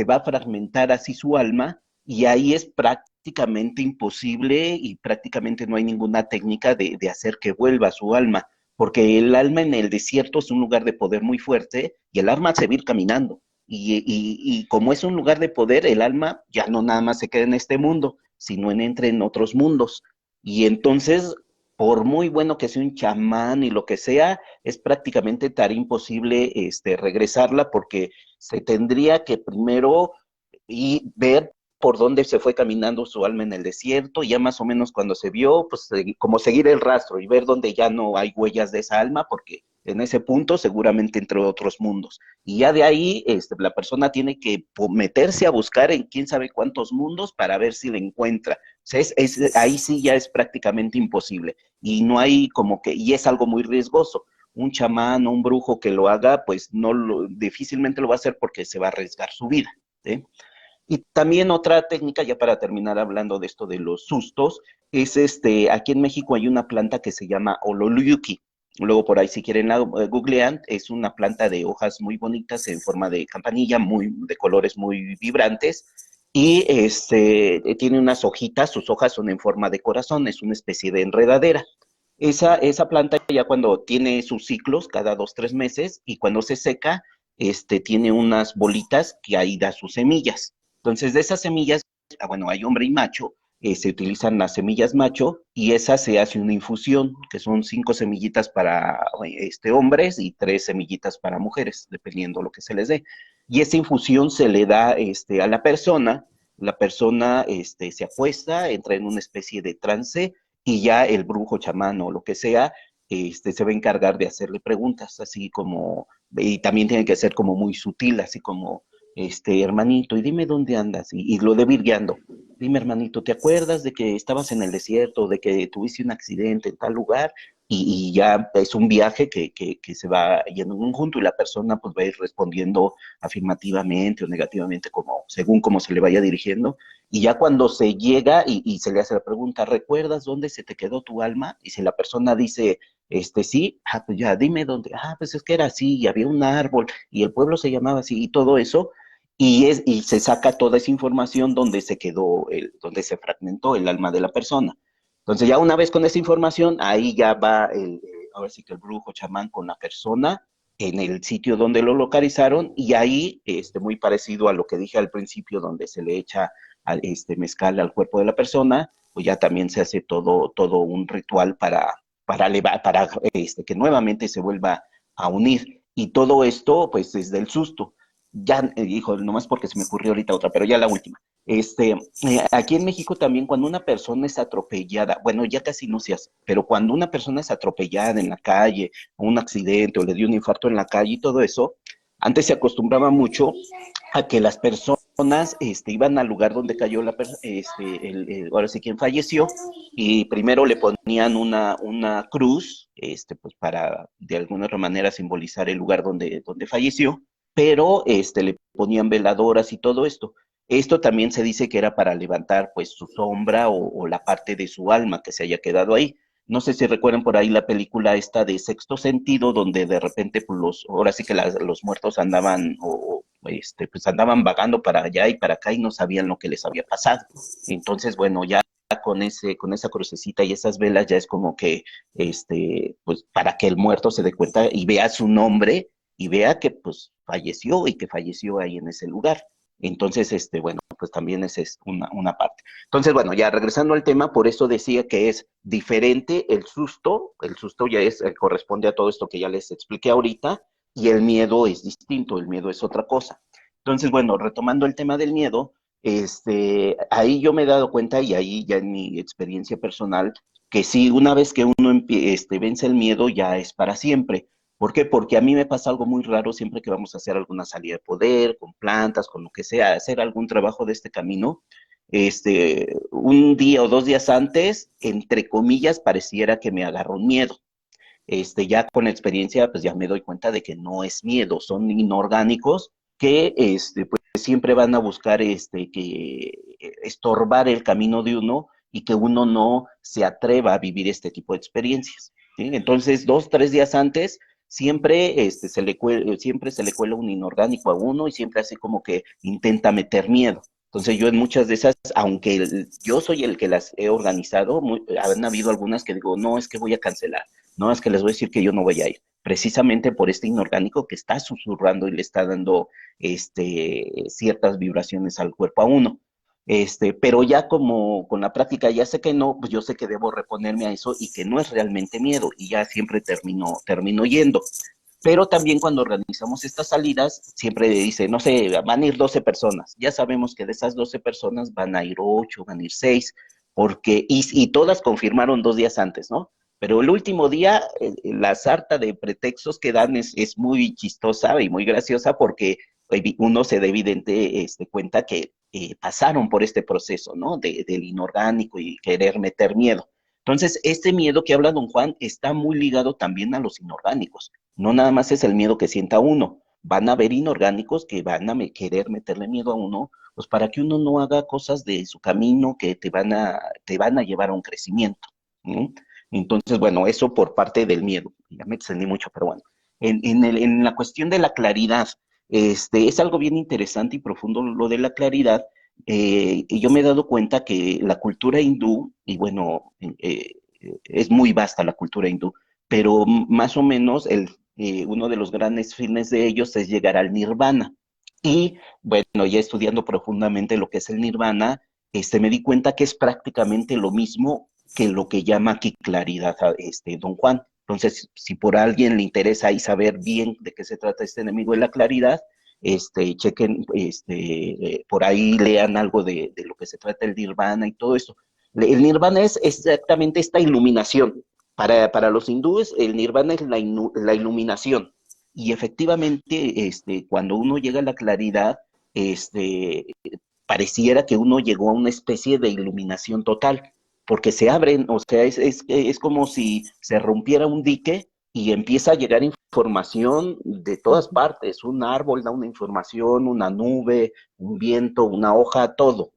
va a fragmentar así su alma, y ahí es prácticamente imposible y prácticamente no hay ninguna técnica de hacer que vuelva su alma, porque el alma en el desierto es un lugar de poder muy fuerte y el alma se va a ir caminando. Y como es un lugar de poder, el alma ya no nada más se queda en este mundo, sino entre en otros mundos. Y entonces, por muy bueno que sea un chamán y lo que sea, es prácticamente tarea imposible regresarla, porque se tendría que primero y ver por dónde se fue caminando su alma en el desierto, y ya más o menos cuando se vio, pues como seguir el rastro y ver dónde ya no hay huellas de esa alma, porque en ese punto seguramente entre otros mundos. Y ya de ahí la persona tiene que meterse a buscar en quién sabe cuántos mundos para ver si la encuentra. O sea, ahí sí ya es prácticamente imposible. Y no hay como que, y es algo muy riesgoso. Un chamán o un brujo que lo haga, pues difícilmente lo va a hacer porque se va a arriesgar su vida. ¿Sí? Y también otra técnica, ya para terminar hablando de esto de los sustos, es aquí en México hay una planta que se llama Ololuyuki. Luego por ahí si quieren la googlean, es una planta de hojas muy bonitas en forma de campanilla, de colores muy vibrantes, y tiene unas hojitas, sus hojas son en forma de corazón, es una especie de enredadera. Esa planta ya cuando tiene sus ciclos, cada 2, 3 meses, y cuando se seca, tiene unas bolitas que ahí da sus semillas. Entonces, de esas semillas, bueno, hay hombre y macho, se utilizan las semillas macho, y esa se hace una infusión, que son 5 semillitas para hombres y 3 semillitas para mujeres, dependiendo lo que se les dé. Y esa infusión se le da a la persona se acuesta, entra en una especie de trance, y ya el brujo, chamán o lo que sea, se va a encargar de hacerle preguntas, así como, y también tiene que ser como muy sutil, así como, hermanito, y dime dónde andas, y lo debe ir guiando. Dime, hermanito, ¿te acuerdas de que estabas en el desierto, de que tuviste un accidente en tal lugar? Y ya es un viaje que se va yendo en un conjunto, y la persona pues va a ir respondiendo afirmativamente o negativamente, según cómo se le vaya dirigiendo. Y ya cuando se llega y se le hace la pregunta, ¿recuerdas dónde se te quedó tu alma? Y si la persona dice, sí, pues ya, dime dónde. Pues es que era así, y había un árbol, y el pueblo se llamaba así, y todo eso, y se saca toda esa información donde se quedó, donde se fragmentó el alma de la persona. Entonces ya una vez con esa información, ahí ya va ahora sí que el brujo chamán con la persona en el sitio donde lo localizaron, y ahí, muy parecido a lo que dije al principio, donde se le echa mezcal al cuerpo de la persona, pues ya también se hace todo un ritual para que nuevamente se vuelva a unir. Y todo esto, pues, desde el susto. Ya, hijo, nomás porque se me ocurrió ahorita otra, pero ya la última. Aquí en México también, cuando una persona es atropellada, bueno, ya casi no se hace, pero cuando una persona es atropellada en la calle, o un accidente, o le dio un infarto en la calle y todo eso, antes se acostumbraba mucho a que las personas iban al lugar donde cayó ahora sí quien falleció, y primero le ponían una cruz, pues para de alguna otra manera simbolizar el lugar donde falleció, pero le ponían veladoras y todo esto. Esto también se dice que era para levantar pues su sombra, o la parte de su alma que se haya quedado ahí. No sé si recuerdan por ahí la película esta de Sexto Sentido, donde de repente pues ahora sí que los muertos andaban, pues andaban vagando para allá y para acá, y no sabían lo que les había pasado. Entonces, bueno, ya con esa crucecita y esas velas ya es como que, pues para que el muerto se dé cuenta y vea su nombre, y vea que pues falleció, y que falleció ahí en ese lugar. Entonces, bueno, pues también esa es una parte. Entonces, bueno, ya regresando al tema, por eso decía que es diferente el susto ya corresponde a todo esto que ya les expliqué ahorita, y el miedo es distinto, el miedo es otra cosa. Entonces, bueno, retomando el tema del miedo, ahí yo me he dado cuenta, y ahí ya en mi experiencia personal, que sí, una vez que uno vence el miedo, ya es para siempre. ¿Por qué? Porque a mí me pasa algo muy raro siempre que vamos a hacer alguna salida de poder, con plantas, con lo que sea, hacer algún trabajo de este camino. Un día o 2 días antes, entre comillas, pareciera que me agarró un miedo. Ya con la experiencia, pues ya me doy cuenta de que no es miedo, son inorgánicos que pues siempre van a buscar que estorbar el camino de uno y que uno no se atreva a vivir este tipo de experiencias. ¿Sí? Entonces, 2, 3 días antes, siempre se le cuela un inorgánico a uno y siempre hace como que intenta meter miedo. Entonces yo en muchas de esas, aunque yo soy el que las he organizado, han habido algunas que digo, no, es que voy a cancelar, no, es que les voy a decir que yo no voy a ir, precisamente por este inorgánico que está susurrando y le está dando ciertas vibraciones al cuerpo a uno. Pero ya como con la práctica ya sé que no, pues yo sé que debo reponerme a eso y que no es realmente miedo y ya siempre termino yendo. Pero también cuando organizamos estas salidas, siempre dice, no sé, van a ir 12 personas. Ya sabemos que de esas 12 personas van a ir 8, van a ir 6, y todas confirmaron 2 días antes, ¿no? Pero el último día, la sarta de pretextos que dan es muy chistosa y muy graciosa porque uno se da evidente cuenta que pasaron por este proceso, ¿no? Del inorgánico y querer meter miedo. Entonces, este miedo que habla don Juan está muy ligado también a los inorgánicos. No nada más es el miedo que sienta uno. Van a haber inorgánicos que van a querer meterle miedo a uno, pues para que uno no haga cosas de su camino que te van a llevar a un crecimiento. ¿No? Entonces, bueno, eso por parte del miedo. Ya me extendí mucho, pero bueno. En la cuestión de la claridad, es algo bien interesante y profundo lo de la claridad. Y yo me he dado cuenta que la cultura hindú, y bueno, es muy vasta la cultura hindú, pero más o menos uno de los grandes fines de ellos es llegar al nirvana. Y bueno, ya estudiando profundamente lo que es el nirvana, me di cuenta que es prácticamente lo mismo que lo que llama aquí claridad don Juan. Entonces, si por alguien le interesa ahí saber bien de qué se trata este enemigo de la claridad, chequen, por ahí lean algo de lo que se trata el nirvana y todo eso. El nirvana es exactamente esta iluminación. Para los hindúes, el nirvana es la iluminación. Y efectivamente, cuando uno llega a la claridad, este, pareciera que uno llegó a una especie de iluminación total, porque se abren, o sea, es como si se rompiera un dique y empieza a llegar información de todas partes. Un árbol da una información, una nube, un viento, una hoja, todo.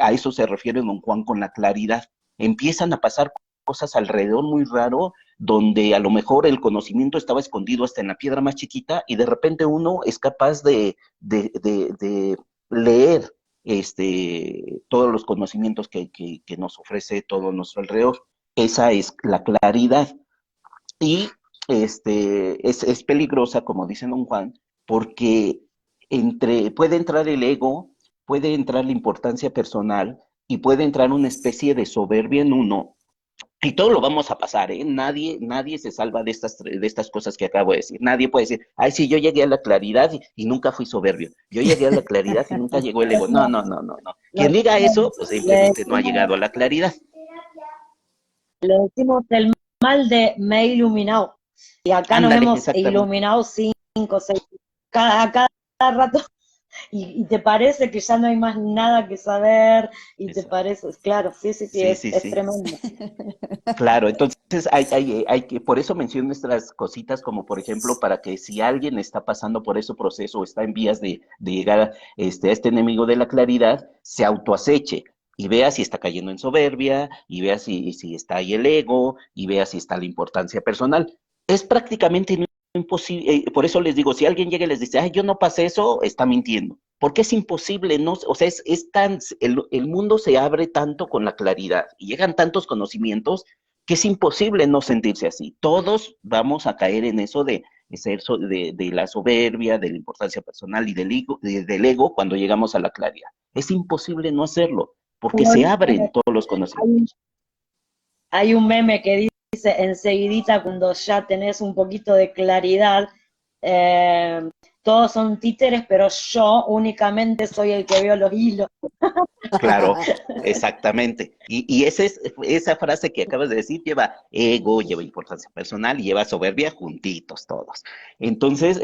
A eso se refiere don Juan con la claridad. Empiezan a pasar cosas alrededor muy raro, donde a lo mejor el conocimiento estaba escondido hasta en la piedra más chiquita y de repente uno es capaz de leer todos los conocimientos que nos ofrece todo nuestro alrededor. Esa es la claridad. Y es peligrosa, como dice don Juan, porque puede entrar el ego, puede entrar la importancia personal y puede entrar una especie de soberbia en uno. Y todo lo vamos a pasar, ¿eh? Nadie se salva de estas cosas que acabo de decir. Nadie puede decir, ay, sí, yo llegué a la claridad y nunca fui soberbio. Yo llegué a la claridad y nunca llegó el ego. No, no, no, no, no. Quien diga eso, pues Le simplemente no ha llegado a la claridad. decimos el mal de me he iluminado. Y acá nos Ándale, hemos exactamente. iluminado 5, 6, cada rato. Y te parece que ya no hay más nada que saber, y te Exacto. parece, claro, sí, sí, sí, Sí, es, sí, es sí. tremendo. Claro, entonces por eso menciono nuestras cositas, como por ejemplo, para que si alguien está pasando por ese proceso o está en vías de llegar a este enemigo de la claridad, se autoaceche y vea si está cayendo en soberbia, y vea si está ahí el ego, y vea si está la importancia personal. Es prácticamente imposible, por eso les digo, si alguien llega y les dice, ay, yo no pasé eso, está mintiendo. Porque es imposible, no, o sea, el mundo se abre tanto con la claridad y llegan tantos conocimientos que es imposible no sentirse así. Todos vamos a caer en eso de la soberbia, de la importancia personal y del ego cuando llegamos a la claridad. Es imposible no hacerlo, porque se abren todos los Hay, conocimientos. hay un meme que dice enseguidita cuando ya tenés un poquito de claridad, eh, todos son títeres, pero yo únicamente soy el que veo los hilos. Claro, exactamente. Y esa frase que acabas de decir lleva ego, lleva importancia personal y lleva soberbia juntitos todos. Entonces,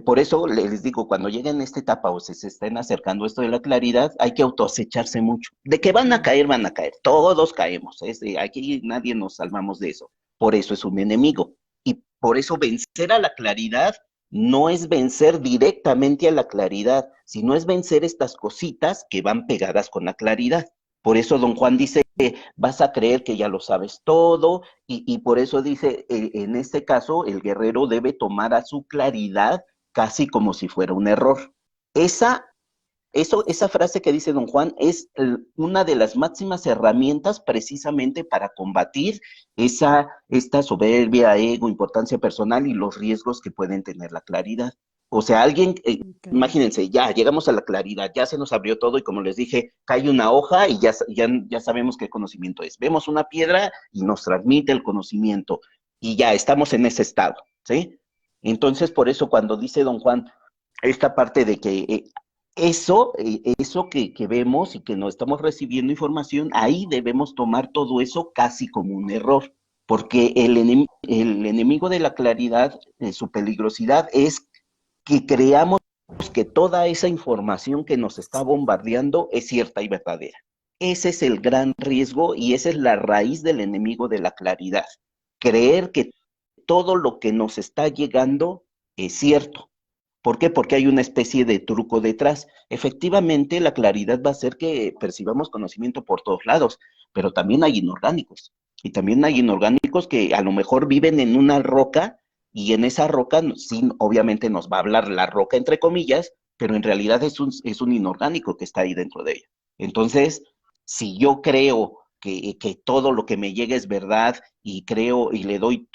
por eso les digo, cuando lleguen a esta etapa o se estén acercando a esto de la claridad, hay que autoacecharse mucho. De que van a caer, van a caer. Todos caemos. Aquí nadie nos salvamos de eso. Por eso es un enemigo. Y por eso vencer a la claridad no es vencer directamente a la claridad, sino es vencer estas cositas que van pegadas con la claridad. Por eso don Juan dice que vas a creer que ya lo sabes todo, y por eso dice, en este caso, el guerrero debe tomar a su claridad casi como si fuera un error. Esa esa frase que dice don Juan es una de las máximas herramientas precisamente para combatir esta soberbia, ego, importancia personal y los riesgos que pueden tener la claridad. O sea, alguien, Ok. imagínense, ya llegamos a la claridad, ya se nos abrió todo y como les dije, cae una hoja y ya sabemos qué conocimiento es. Vemos una piedra y nos transmite el conocimiento y ya estamos en ese estado, ¿sí? Entonces, por eso cuando dice don Juan esta parte de que eso que vemos y que no estamos recibiendo información, ahí debemos tomar todo eso casi como un error, porque el enemigo de la claridad, su peligrosidad es que creamos que toda esa información que nos está bombardeando es cierta y verdadera. Ese es el gran riesgo y esa es la raíz del enemigo de la claridad. Creer que todo lo que nos está llegando es cierto. ¿Por qué? Porque hay una especie de truco detrás. Efectivamente, la claridad va a hacer que percibamos conocimiento por todos lados, pero también hay inorgánicos. Y también hay inorgánicos que a lo mejor viven en una roca y en esa roca, sí, obviamente nos va a hablar la roca entre comillas, pero en realidad es un inorgánico que está ahí dentro de ella. Entonces, si yo creo que todo lo que me llega es verdad y creo y le doy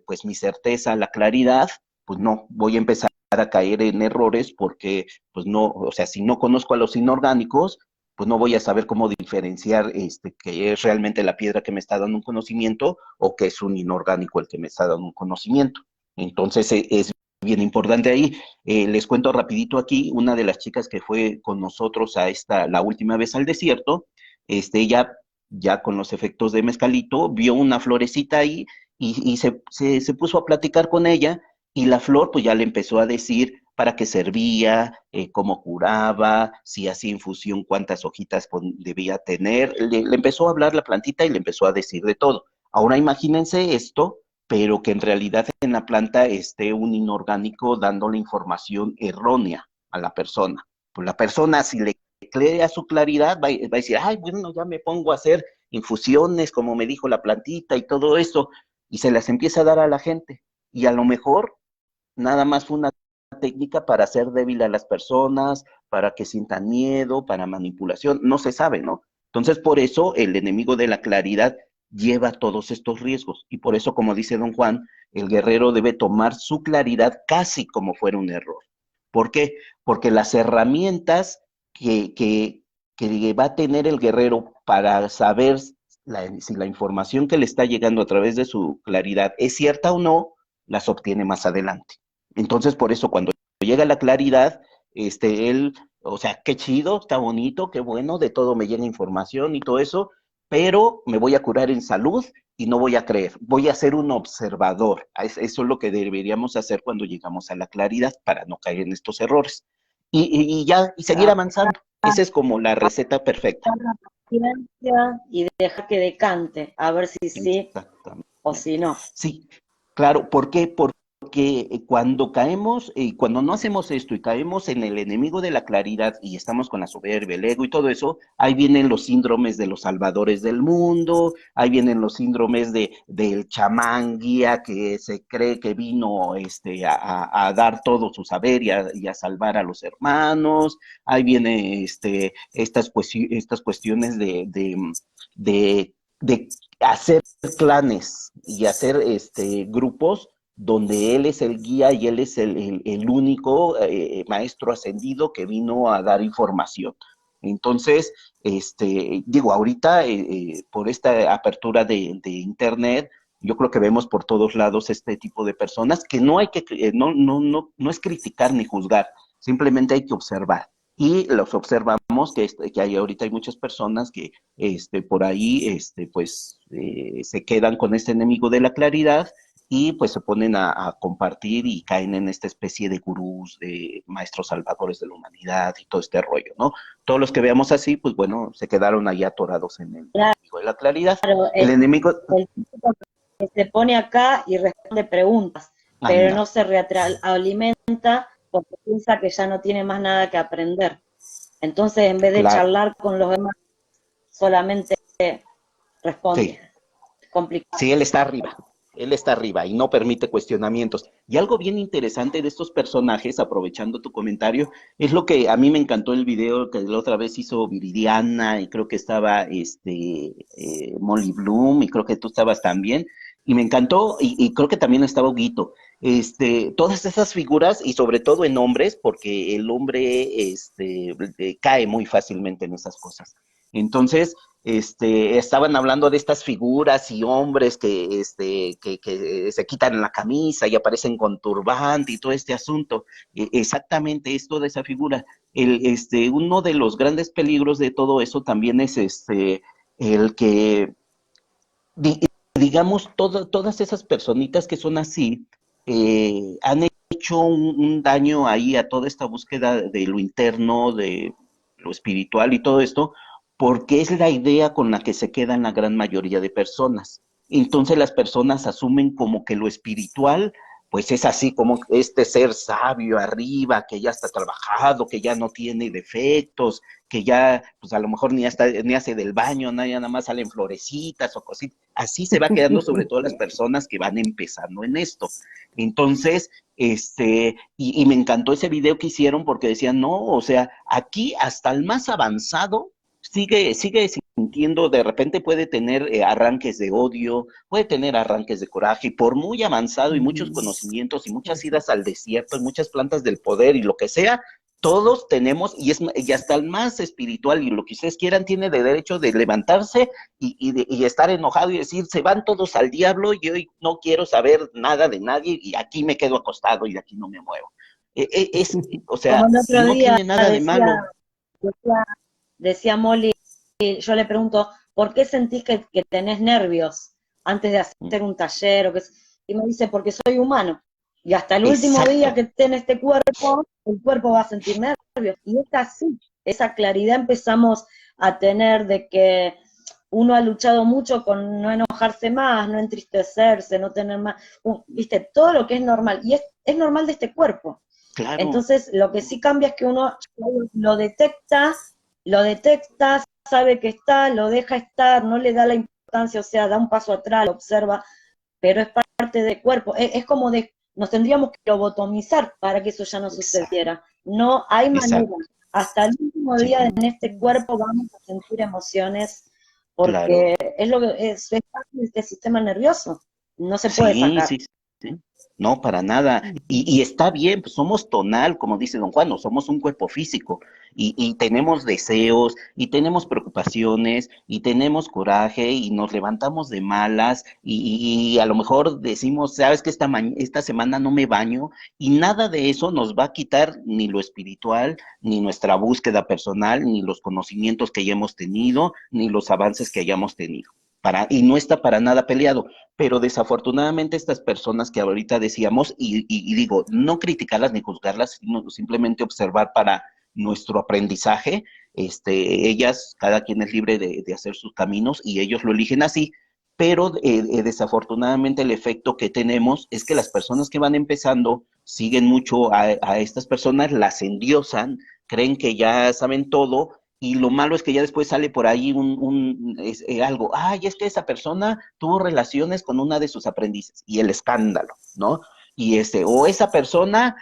pues mi certeza, la claridad, pues no, voy a empezar a caer en errores porque, pues no, o sea, si no conozco a los inorgánicos, pues no voy a saber cómo diferenciar que es realmente la piedra que me está dando un conocimiento o que es un inorgánico el que me está dando un conocimiento. Entonces es bien importante ahí. Les cuento rapidito aquí, una de las chicas que fue con nosotros la última vez al desierto, ella ya con los efectos de mezcalito, vio una florecita ahí y se puso a platicar con ella y la flor pues ya le empezó a decir para qué servía, cómo curaba, si hacía infusión, cuántas hojitas debía tener. Le empezó a hablar la plantita y le empezó a decir de todo. Ahora imagínense esto, pero que en realidad en la planta esté un inorgánico dándole información errónea a la persona. Pues la persona si le cree a su claridad va a decir, ay, bueno, ya me pongo a hacer infusiones como me dijo la plantita y todo eso, y se las empieza a dar a la gente. Y a lo mejor nada más fue una técnica para hacer débil a las personas, para que sientan miedo, para manipulación, no se sabe, ¿no? Entonces, por eso el enemigo de la claridad lleva todos estos riesgos. Y por eso, como dice don Juan, el guerrero debe tomar su claridad casi como fuera un error. ¿Por qué? Porque las herramientas que va a tener el guerrero para saber si la información que le está llegando a través de su claridad es cierta o no, las obtiene más adelante. Entonces, por eso, cuando llega la claridad, él, o sea, qué chido, está bonito, qué bueno, de todo me llega información y todo eso, pero me voy a curar en salud y no voy a creer, voy a ser un observador. Eso es lo que deberíamos hacer cuando llegamos a la claridad para no caer en estos errores. Y seguir avanzando. Esa es como la receta perfecta. La paciencia y dejar que decante, a ver si sí Exactamente. o si no. Sí, claro, ¿por qué? Porque cuando caemos, cuando no hacemos esto y caemos en el enemigo de la claridad y estamos con la soberbia, el ego y todo eso, ahí vienen los síndromes de los salvadores del mundo, ahí vienen los síndromes del chamán guía que se cree que vino a dar todo su saber y a salvar a los hermanos, ahí viene estas cuestiones de hacer clanes y hacer grupos donde él es el guía y él es el único maestro ascendido que vino a dar información. Entonces, digo, ahorita por esta apertura de internet, Yo creo que vemos por todos lados este tipo de personas que no hay que, no es criticar ni juzgar, simplemente hay que observar. Y los observamos que hay ahorita hay muchas personas que por ahí pues se quedan con este enemigo de la claridad y pues se ponen a compartir y caen en esta especie de gurús, de maestros salvadores de la humanidad y todo este rollo, ¿no? Todos los que veamos así, pues bueno, se quedaron ahí atorados en el enemigo de la claridad. Claro, El enemigo... el tipo que se pone acá y responde preguntas, pero Anda, no se retroalimenta porque piensa que ya no tiene más nada que aprender. Entonces, en vez de claro, charlar con los demás, solamente responde. sí. Complicado. Sí, él está arriba y no permite cuestionamientos. Y algo bien interesante de estos personajes, aprovechando tu comentario, es lo que a mí me encantó el video que la otra vez hizo Viridiana y creo que estaba Molly Bloom y creo que tú estabas también. Y me encantó y creo que también estaba Huguito. Todas esas figuras y sobre todo en hombres, porque el hombre cae muy fácilmente en esas cosas. Entonces, estaban hablando de estas figuras y hombres que se quitan la camisa y aparecen con turbante y todo este asunto. Exactamente esto de esa figura. Uno de los grandes peligros de todo eso también es el que, di- digamos, todas esas personitas que son así, han hecho un daño ahí a toda esta búsqueda de lo interno, de lo espiritual y todo esto, porque es la idea con la que se quedan la gran mayoría de personas. Entonces las personas asumen como que lo espiritual, pues es así como este ser sabio arriba, que ya está trabajado, que ya no tiene defectos, que ya, pues a lo mejor ni hace del baño, nada más salen florecitas o cositas. Así se va quedando sobre todo las personas que van empezando en esto. Entonces, y me encantó ese video que hicieron porque decían, no, o sea, aquí hasta el más avanzado sigue sintiendo, de repente puede tener arranques de odio, puede tener arranques de coraje, y por muy avanzado y muchos conocimientos y muchas idas al desierto y muchas plantas del poder y lo que sea, todos tenemos, y hasta el más espiritual y lo que ustedes quieran, tiene de derecho de levantarse y estar enojado y decir, se van todos al diablo, y hoy no quiero saber nada de nadie y aquí me quedo acostado y de aquí no me muevo. O Como sea, el otro no día tiene nada de malo. decía, decía Molly, yo le pregunto, ¿por qué sentís que tenés nervios antes de hacer un taller? Y me dice, porque soy humano. Y hasta el último día Exacto. que esté en este cuerpo, el cuerpo va a sentir nervios. Y es así, esa claridad empezamos a tener de que uno ha luchado mucho con no enojarse más, no entristecerse, no tener más, viste, todo lo que es normal. Y es normal de este cuerpo. Claro, Entonces, lo que sí cambia es que uno lo detecta, sabe que está, lo deja estar, no le da la importancia, o sea, da un paso atrás, lo observa, pero es parte del cuerpo. Es como nos tendríamos que lobotomizar para que eso ya no exacto, sucediera. No hay manera. exacto. Hasta el último Sí, día en este cuerpo vamos a sentir emociones claro. porque es lo que es parte de este sistema nervioso. No se puede Sí, sacar. sí, sí. No, para nada. Y está bien, pues somos tonal, como dice don Juan, no somos un cuerpo físico y tenemos deseos y tenemos preocupaciones y tenemos coraje y nos levantamos de malas y a lo mejor decimos, sabes que esta semana no me baño y nada de eso nos va a quitar ni lo espiritual, ni nuestra búsqueda personal, ni los conocimientos que hayamos tenido, ni los avances que hayamos tenido. Y no está para nada peleado, pero desafortunadamente estas personas que ahorita decíamos, y digo, no criticarlas ni juzgarlas, sino simplemente observar para nuestro aprendizaje, ellas, cada quien es libre de hacer sus caminos y ellos lo eligen así, pero desafortunadamente el efecto que tenemos es que las personas que van empezando siguen mucho a estas personas, las endiosan, creen que ya saben todo y lo malo es que ya después sale por ahí algo, ay, es que esa persona tuvo relaciones con una de sus aprendices y el escándalo, ¿no? O esa persona,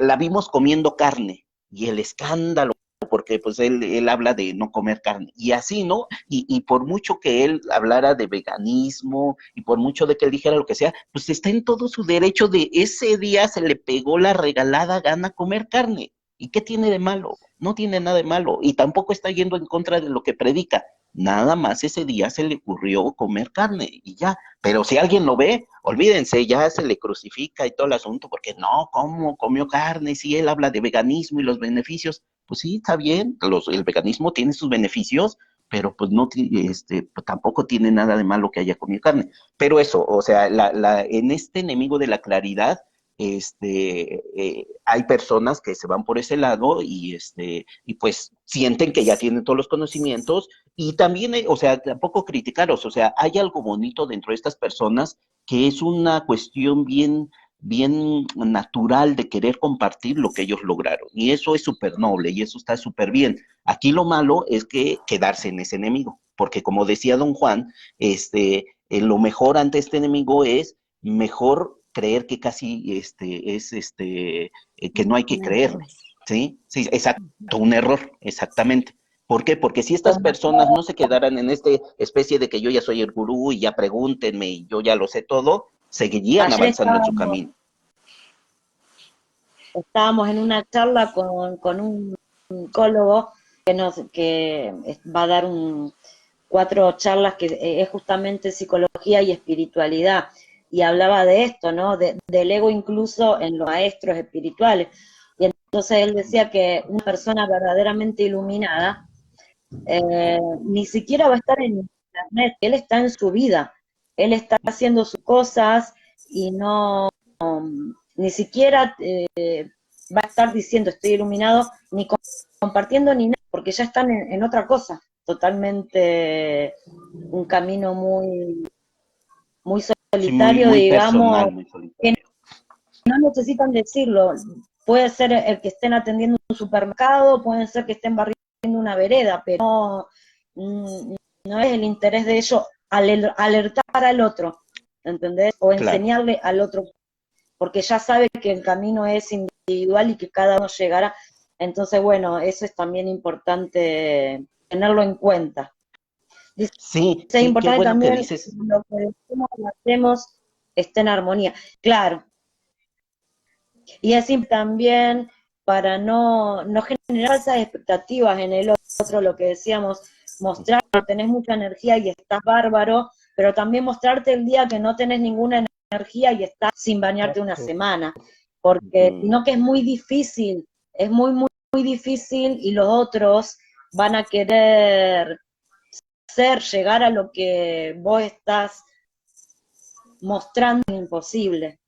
la vimos comiendo carne y el escándalo, porque pues él habla de no comer carne y así, ¿no? Y por mucho que él hablara de veganismo y por mucho de que él dijera lo que sea, pues está en todo su derecho de ese día se le pegó la regalada gana comer carne ¿Y qué tiene de malo? No tiene nada de malo, y tampoco está yendo en contra de lo que predica. Nada más ese día se le ocurrió comer carne y ya. Pero si alguien lo ve, olvídense, ya se le crucifica y todo el asunto, porque no, ¿cómo comió carne? Si él habla de veganismo y los beneficios, pues sí, está bien, el veganismo tiene sus beneficios, pero pues no, pues tampoco tiene nada de malo que haya comido carne. Pero eso, o sea, en este enemigo de la claridad, hay personas que se van por ese lado y pues sienten que ya tienen todos los conocimientos y también, o sea, tampoco criticarlos, o sea, hay algo bonito dentro de estas personas que es una cuestión bien natural de querer compartir lo que ellos lograron y eso es súper noble y eso está súper bien. Aquí lo malo es que quedarse en ese enemigo, porque como decía don Juan, lo mejor ante este enemigo es mejor creer que casi que no hay que Un error. creerle, ¿sí? Sí, exacto, un error, exactamente. ¿Por qué? Porque si estas personas no se quedaran en esta especie de que yo ya soy el gurú y ya pregúntenme y yo ya lo sé todo, seguirían Ayer avanzando en su camino. estábamos en una charla con un psicólogo que va a dar 4 charlas que es justamente psicología y espiritualidad, y hablaba de esto, ¿no? Del ego incluso en los maestros espirituales. Y entonces él decía que una persona verdaderamente iluminada ni siquiera va a estar en internet, él está en su vida, él está haciendo sus cosas y no, ni siquiera va a estar diciendo estoy iluminado, ni compartiendo ni nada, porque ya están en otra cosa, totalmente un camino muy Sí, solitario, muy digamos, personal, muy que solitario. no necesitan decirlo. Puede ser el que estén atendiendo un supermercado, pueden ser que estén barriendo una vereda, pero no es el interés de ellos alertar al otro, ¿entendés? O Claro. enseñarle al otro, porque ya sabe que el camino es individual y que cada uno llegará. Entonces, bueno, eso es también importante tenerlo en cuenta. Dice, Sí, es qué importante bueno que también dices. lo que decimos y hacemos esté en armonía. Claro, y así también para no generar falsas expectativas en el otro, lo que decíamos, mostrar que tenés mucha energía y estás bárbaro, pero también mostrarte el día que no tenés ninguna energía y estás sin bañarte una semana, porque sino que es muy difícil, es muy difícil, y los otros van a querer llegar a lo que vos estás mostrando, imposible,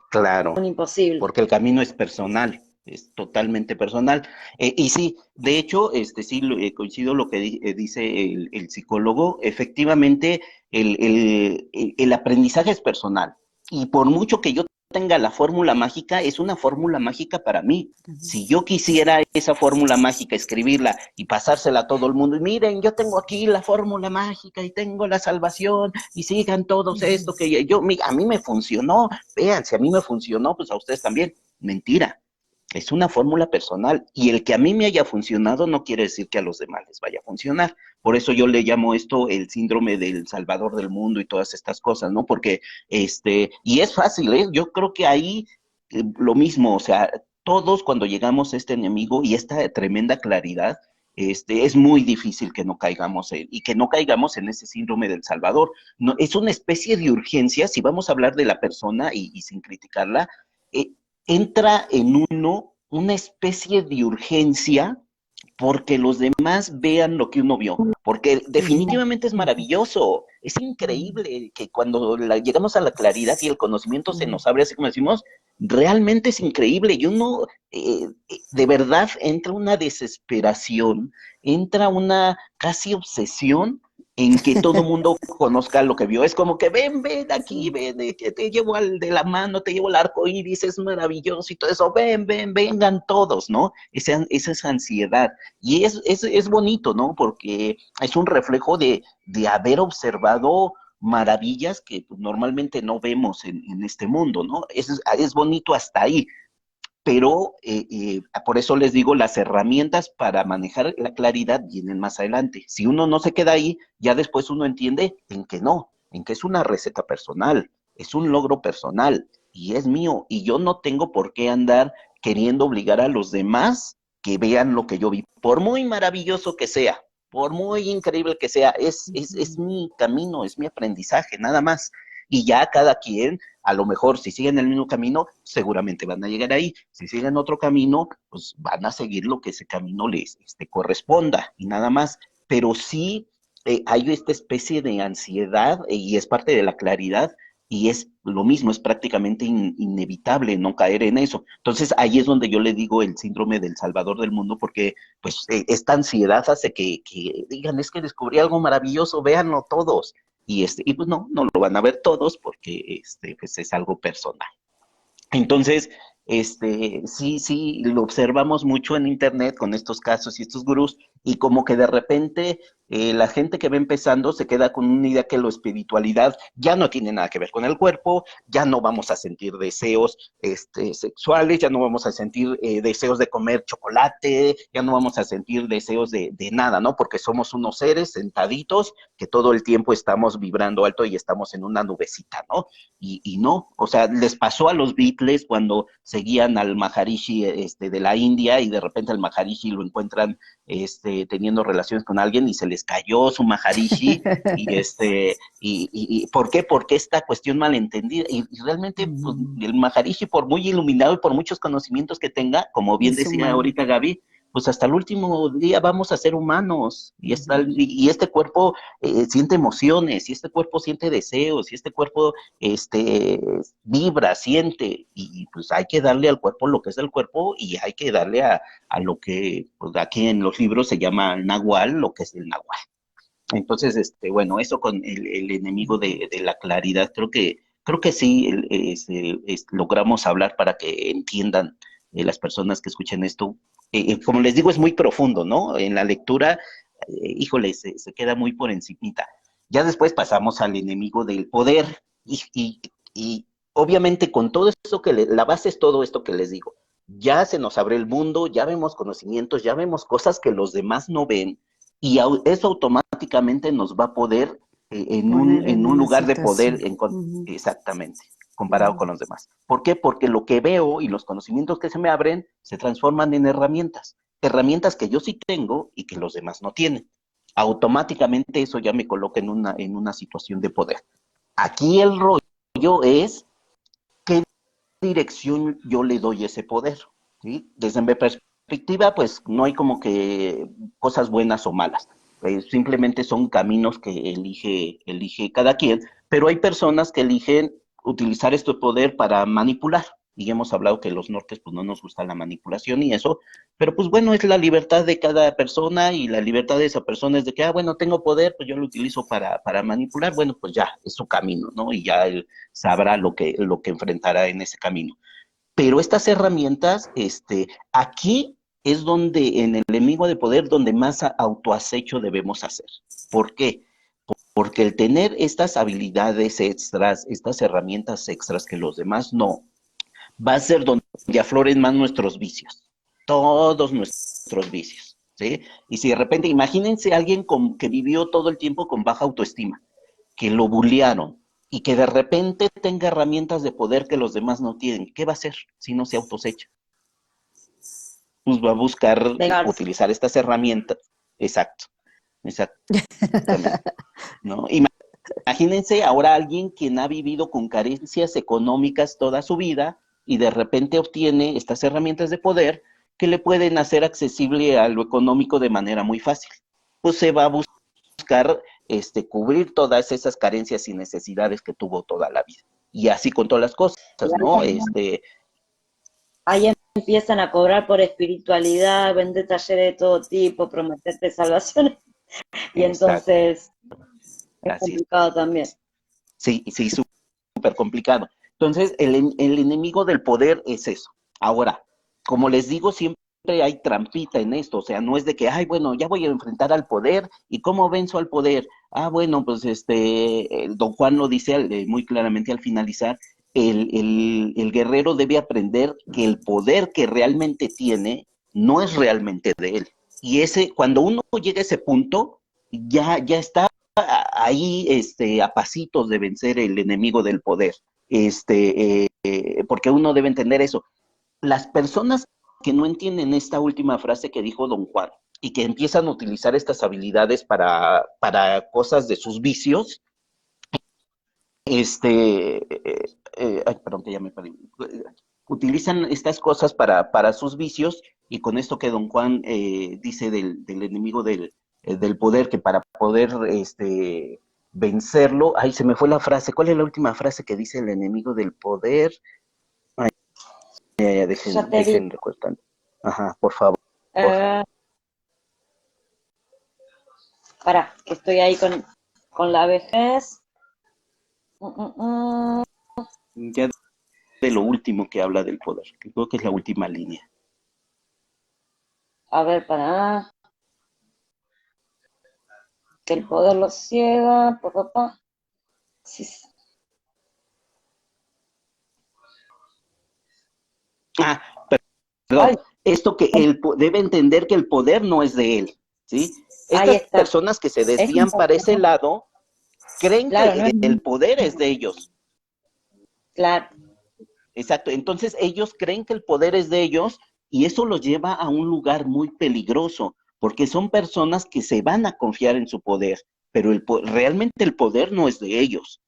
Claro, un imposible. porque el camino es personal, es totalmente personal. Y sí, de hecho, sí, coincido lo que dice el psicólogo, efectivamente, el aprendizaje es personal. Y por mucho que yo tenga la fórmula mágica, es una fórmula mágica para mí. Si yo quisiera esa fórmula mágica, escribirla y pasársela a todo el mundo, y miren, yo tengo aquí la fórmula mágica y tengo la salvación, y sigan todos esto que a mí me funcionó, vean, si a mí me funcionó, pues a ustedes también. Mentira, es una fórmula personal y el que a mí me haya funcionado no quiere decir que a los demás les vaya a funcionar. Por eso yo le llamo esto el síndrome del salvador del mundo y todas estas cosas, ¿no? Porque, y es fácil, ¿eh? Yo creo que ahí lo mismo, o sea, todos cuando llegamos a este enemigo y esta tremenda claridad, es muy difícil que no caigamos y que no caigamos en ese síndrome del Salvador. No, es una especie de urgencia, si vamos a hablar de la persona y sin criticarla, eh, entra en uno una especie de urgencia porque los demás vean lo que uno vio, porque definitivamente es maravilloso, es increíble que cuando llegamos a la claridad y el conocimiento se nos abre, así como decimos, realmente es increíble y uno de verdad entra una desesperación, entra una casi obsesión en que todo mundo conozca lo que vio. Es como que ven aquí, ven, que te llevo al de la mano, te llevo el arco iris, es maravilloso y todo eso, vengan todos, ¿no? Esa es ansiedad. Y es bonito, ¿no? Porque es un reflejo de haber observado maravillas que pues, normalmente no vemos en este mundo, ¿no? Es bonito hasta ahí, pero por eso les digo, las herramientas para manejar la claridad vienen más adelante. Si uno no se queda ahí, ya después uno entiende en que no, en que es una receta personal, es un logro personal y es mío y yo no tengo por qué andar queriendo obligar a los demás que vean lo que yo vi, por muy maravilloso que sea, por muy increíble que sea, es mi camino, es mi aprendizaje, nada más. Y ya cada quien, a lo mejor si siguen el mismo camino, seguramente van a llegar ahí. Si siguen otro camino, pues van a seguir lo que ese camino les corresponda y nada más. Pero sí hay esta especie de ansiedad y es parte de la claridad y es lo mismo, es prácticamente inevitable no caer en eso. Entonces ahí es donde yo le digo el síndrome del salvador del mundo, porque pues esta ansiedad hace que digan, es que descubrí algo maravilloso, véanlo todos. Y pues no lo van a ver todos porque pues es algo personal. Entonces, sí, lo observamos mucho en internet con estos casos y estos gurús, y como que de repente la gente que va empezando se queda con una idea que la espiritualidad ya no tiene nada que ver con el cuerpo, ya no vamos a sentir deseos sexuales, ya no vamos a sentir deseos de comer chocolate, ya no vamos a sentir deseos de nada, ¿no? Porque somos unos seres sentaditos que todo el tiempo estamos vibrando alto y estamos en una nubecita, ¿no? Y no, o sea, les pasó a los Beatles cuando seguían al Maharishi de la India y de repente al Maharishi lo encuentran teniendo relaciones con alguien y se les cayó su Maharishi y ¿por qué? Porque esta cuestión malentendida y realmente pues, el Maharishi por muy iluminado y por muchos conocimientos que tenga, como bien decía ahorita Gaby, pues hasta el último día vamos a ser humanos y este cuerpo siente emociones, y este cuerpo siente deseos, y este cuerpo vibra, siente, y pues hay que darle al cuerpo lo que es del cuerpo y hay que darle a lo que pues, aquí en los libros se llama nahual, lo que es el nahual. Entonces, bueno, eso con el enemigo de la claridad, creo que sí logramos hablar para que entiendan las personas que escuchen esto. Como les digo, es muy profundo, ¿no? En la lectura, híjole, se queda muy por encimita. Ya después pasamos al enemigo del poder y obviamente con todo esto la base es todo esto que les digo. Ya se nos abre el mundo, ya vemos conocimientos, ya vemos cosas que los demás no ven y eso automáticamente nos va a poder en un lugar de poder exactamente, comparado con los demás. ¿Por qué? Porque lo que veo y los conocimientos que se me abren se transforman en herramientas, herramientas que yo sí tengo y que los demás no tienen. Automáticamente eso ya me coloca en una situación de poder. Aquí el rollo es qué dirección yo le doy ese poder, ¿sí? Desde mi perspectiva, pues no hay como que cosas buenas o malas. Simplemente son caminos que elige cada quien, pero hay personas que eligen utilizar este poder para manipular. Y hemos hablado que los nortes pues no nos gusta la manipulación y eso, pero pues bueno, es la libertad de cada persona y la libertad de esa persona es de que, bueno, tengo poder, pues yo lo utilizo para manipular, bueno, pues ya, es su camino, ¿no? Y ya él sabrá lo que enfrentará en ese camino. Pero estas herramientas, aquí es donde, en el enemigo de poder, donde más autoacecho debemos hacer. ¿Por qué? Porque el tener estas habilidades extras, estas herramientas extras que los demás no, va a ser donde afloren más nuestros vicios, todos nuestros vicios, ¿sí? Y si de repente, imagínense a alguien que vivió todo el tiempo con baja autoestima, que lo bullearon, y que de repente tenga herramientas de poder que los demás no tienen, ¿qué va a hacer si no se autosecha? Pues va a buscar utilizar estas herramientas. Exacto. ¿No? Imagínense ahora alguien quien ha vivido con carencias económicas toda su vida y de repente obtiene estas herramientas de poder que le pueden hacer accesible a lo económico de manera muy fácil. Pues se va a buscar cubrir todas esas carencias y necesidades que tuvo toda la vida. Y así con todas las cosas, ¿no? Ahí empiezan a cobrar por espiritualidad, vender talleres de todo tipo, prometerte salvaciones. Y entonces es complicado también. Sí, súper complicado. Entonces, el enemigo del poder es eso. Ahora, como les digo, siempre hay trampita en esto, o sea, no es de que, bueno, ya voy a enfrentar al poder, ¿y cómo venzo al poder? Bueno, pues don Juan lo dice muy claramente al finalizar, el guerrero debe aprender que el poder que realmente tiene no es realmente de él. Y cuando uno llega a ese punto, ya está ahí a pasitos de vencer el enemigo del poder, porque uno debe entender eso. las personas que no entienden esta última frase que dijo Don Juan y que empiezan a utilizar estas habilidades para cosas de sus vicios, ay, perdón, que ya me perdí. Utilizan estas cosas para sus vicios y con esto que Don Juan dice del enemigo del poder, que para poder vencerlo, ay, se me fue la frase, ¿cuál es la última frase que dice el enemigo del poder? Ay, Ya te dejen digo. recuerdan. Ajá, por favor. Pará, que estoy ahí con la vejez. Mm. Ya de lo último que habla del poder, que creo que es la última línea. A ver, pará. Que el poder los ciega, papá. Sí. Ah, Ay, perdón, esto que debe entender que el poder no es de él, ¿sí? ahí Estas está. personas que se Es desvían para ese importante. lado creen Claro, no que es el poder es de ellos. claro. Exacto, entonces ellos creen que el poder es de ellos y eso los lleva a un lugar muy peligroso, porque son personas que se van a confiar en su poder, pero realmente el poder no es de ellos.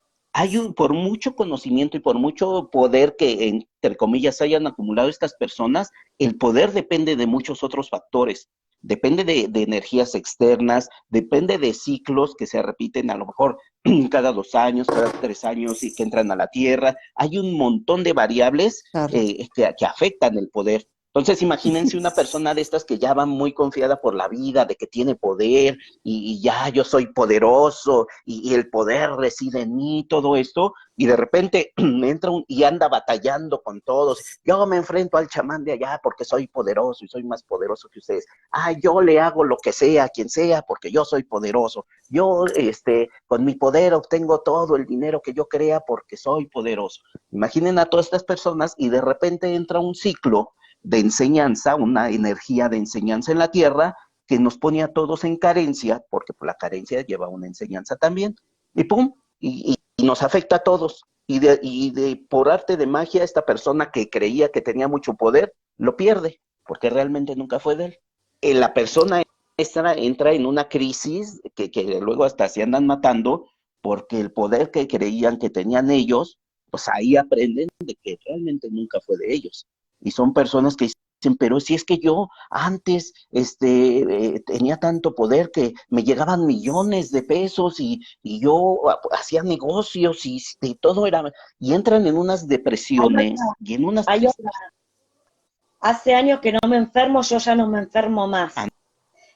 Por mucho conocimiento y por mucho poder que, entre comillas, hayan acumulado estas personas, el poder depende de muchos otros factores. Depende de energías externas, depende de ciclos que se repiten a lo mejor cada 2 años, cada 3 años y que entran a la Tierra. Hay un montón de variables Claro. que afectan el poder. Entonces, imagínense una persona de estas que ya va muy confiada por la vida, de que tiene poder y ya yo soy poderoso y el poder reside en mí, todo esto, y de repente entra y anda batallando con todos. Yo me enfrento al chamán de allá porque soy poderoso y soy más poderoso que ustedes. Ah, yo le hago lo que sea, a quien sea, porque yo soy poderoso. Yo, con mi poder obtengo todo el dinero que yo crea porque soy poderoso. Imaginen a todas estas personas y de repente entra un ciclo de enseñanza, una energía de enseñanza en la tierra que nos pone a todos en carencia, porque la carencia lleva una enseñanza también, y pum, y nos afecta a todos. Por arte de magia, esta persona que creía que tenía mucho poder, lo pierde, porque realmente nunca fue de él. La persona esta entra en una crisis que luego hasta se andan matando, porque el poder que creían que tenían ellos, pues ahí aprenden de que realmente nunca fue de ellos. Y son personas que dicen, pero si es que yo antes tenía tanto poder que me llegaban millones de pesos y yo hacía negocios y todo era... Y entran en unas depresiones y en unas... Hay otra. Hace años que no me enfermo, yo ya no me enfermo más.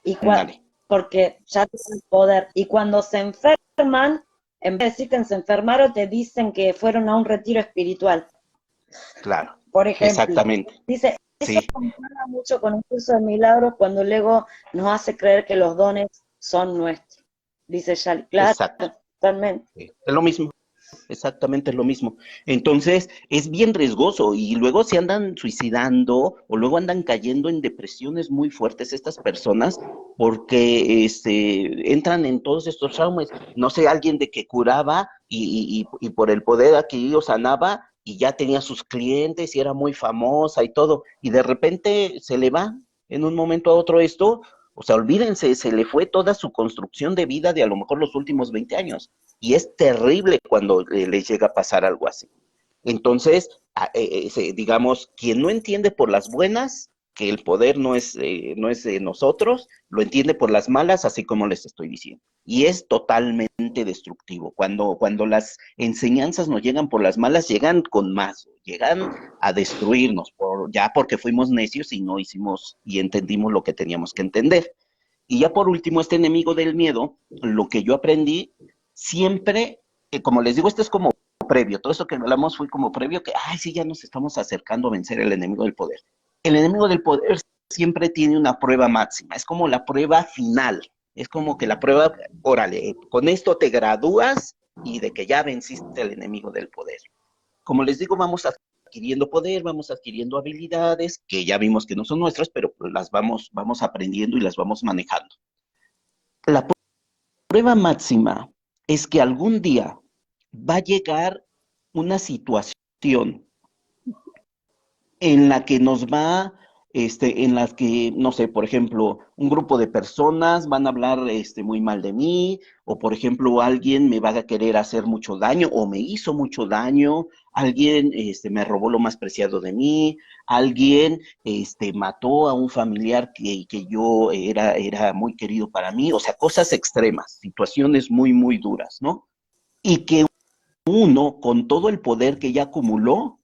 Y Ándale, porque ya tienen el poder. Y cuando se enferman, en vez de decir que se enfermaron, te dicen que fueron a un retiro espiritual. claro, Por ejemplo, exactamente, dice, eso sí, compara mucho con un curso de milagros cuando el ego nos hace creer que los dones son nuestros. Dice Shali, claro, exacto. totalmente. Es lo mismo, exactamente lo mismo. Entonces, es bien riesgoso y luego se andan suicidando o luego andan cayendo en depresiones muy fuertes estas personas porque entran en todos estos traumas. No sé, alguien de que curaba y por el poder adquirido sanaba y ya tenía sus clientes y era muy famosa y todo, y de repente se le va en un momento a otro esto. O sea, olvídense, se le fue toda su construcción de vida de a lo mejor los últimos 20 años. Y es terrible cuando les llega a pasar algo así. Entonces, digamos, quien no entiende por las buenas que el poder no es de nosotros, lo entiende por las malas, así como les estoy diciendo. Y es totalmente destructivo. Cuando las enseñanzas nos llegan por las malas, llegan con más, llegan a destruirnos, ya porque fuimos necios y no hicimos y entendimos lo que teníamos que entender. Y ya por último, este enemigo del miedo, lo que yo aprendí, siempre, como les digo, esto es como previo, todo eso que hablamos fue como previo, que, ay, sí, ya nos estamos acercando a vencer el enemigo del poder. El enemigo del poder siempre tiene una prueba máxima, es como la prueba final, es como que la prueba, órale, con esto te gradúas y de que ya venciste al enemigo del poder. Como les digo, vamos adquiriendo poder, vamos adquiriendo habilidades que ya vimos que no son nuestras, pero las vamos aprendiendo y las vamos manejando. La prueba máxima es que algún día va a llegar una situación en la que nos va, en las que, no sé, por ejemplo, un grupo de personas van a hablar, muy mal de mí, o por ejemplo, alguien me va a querer hacer mucho daño, o me hizo mucho daño, alguien, me robó lo más preciado de mí, alguien, mató a un familiar que yo era muy querido para mí, o sea, cosas extremas, situaciones muy, muy duras, ¿no? Y que uno, con todo el poder que ya acumuló,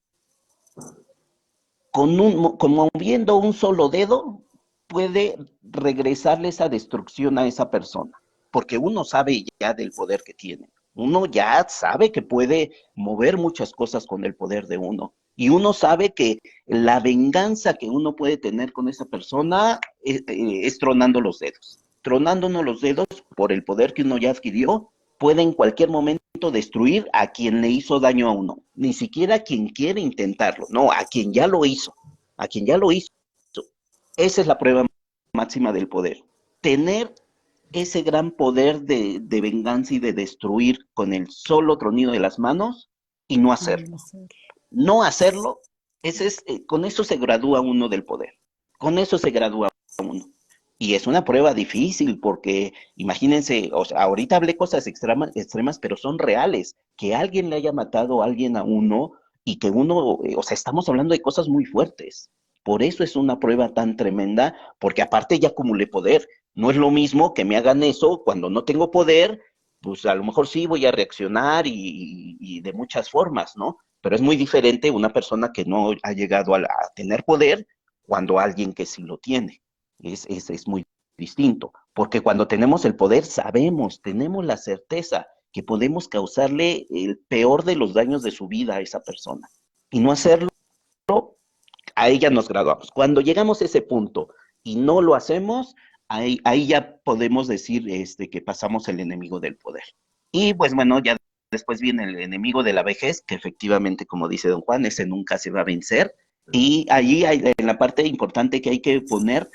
con moviendo un solo dedo, puede regresarle esa destrucción a esa persona, porque uno sabe ya del poder que tiene, uno ya sabe que puede mover muchas cosas con el poder de uno, y uno sabe que la venganza que uno puede tener con esa persona es tronando los dedos, tronándonos los dedos por el poder que uno ya adquirió, puede en cualquier momento destruir a quien le hizo daño a uno, ni siquiera a quien quiere intentarlo, no, a quien ya lo hizo, a quien ya lo hizo. Esa es la prueba máxima del poder. Tener ese gran poder de venganza y de destruir con el solo tronido de las manos y no hacerlo. No hacerlo, con eso se gradúa uno del poder. Con eso se gradúa uno. Y es una prueba difícil porque imagínense, o sea, ahorita hablé cosas extremas, pero son reales. Que alguien le haya matado a alguien a uno y que uno, o sea, estamos hablando de cosas muy fuertes. Por eso es una prueba tan tremenda, porque aparte ya acumulé poder. No es lo mismo que me hagan eso cuando no tengo poder, pues a lo mejor sí voy a reaccionar y de muchas formas, ¿no? Pero es muy diferente una persona que no ha llegado a tener poder cuando alguien que sí lo tiene. Es muy distinto, porque cuando tenemos el poder sabemos, tenemos la certeza que podemos causarle el peor de los daños de su vida a esa persona. Y no hacerlo, a ella nos graduamos. Cuando llegamos a ese punto y no lo hacemos, ahí ya podemos decir que pasamos el enemigo del poder. Y pues bueno, ya después viene el enemigo de la vejez, que efectivamente, como dice don Juan, ese nunca se va a vencer. Y allí hay, en la parte importante que hay que poner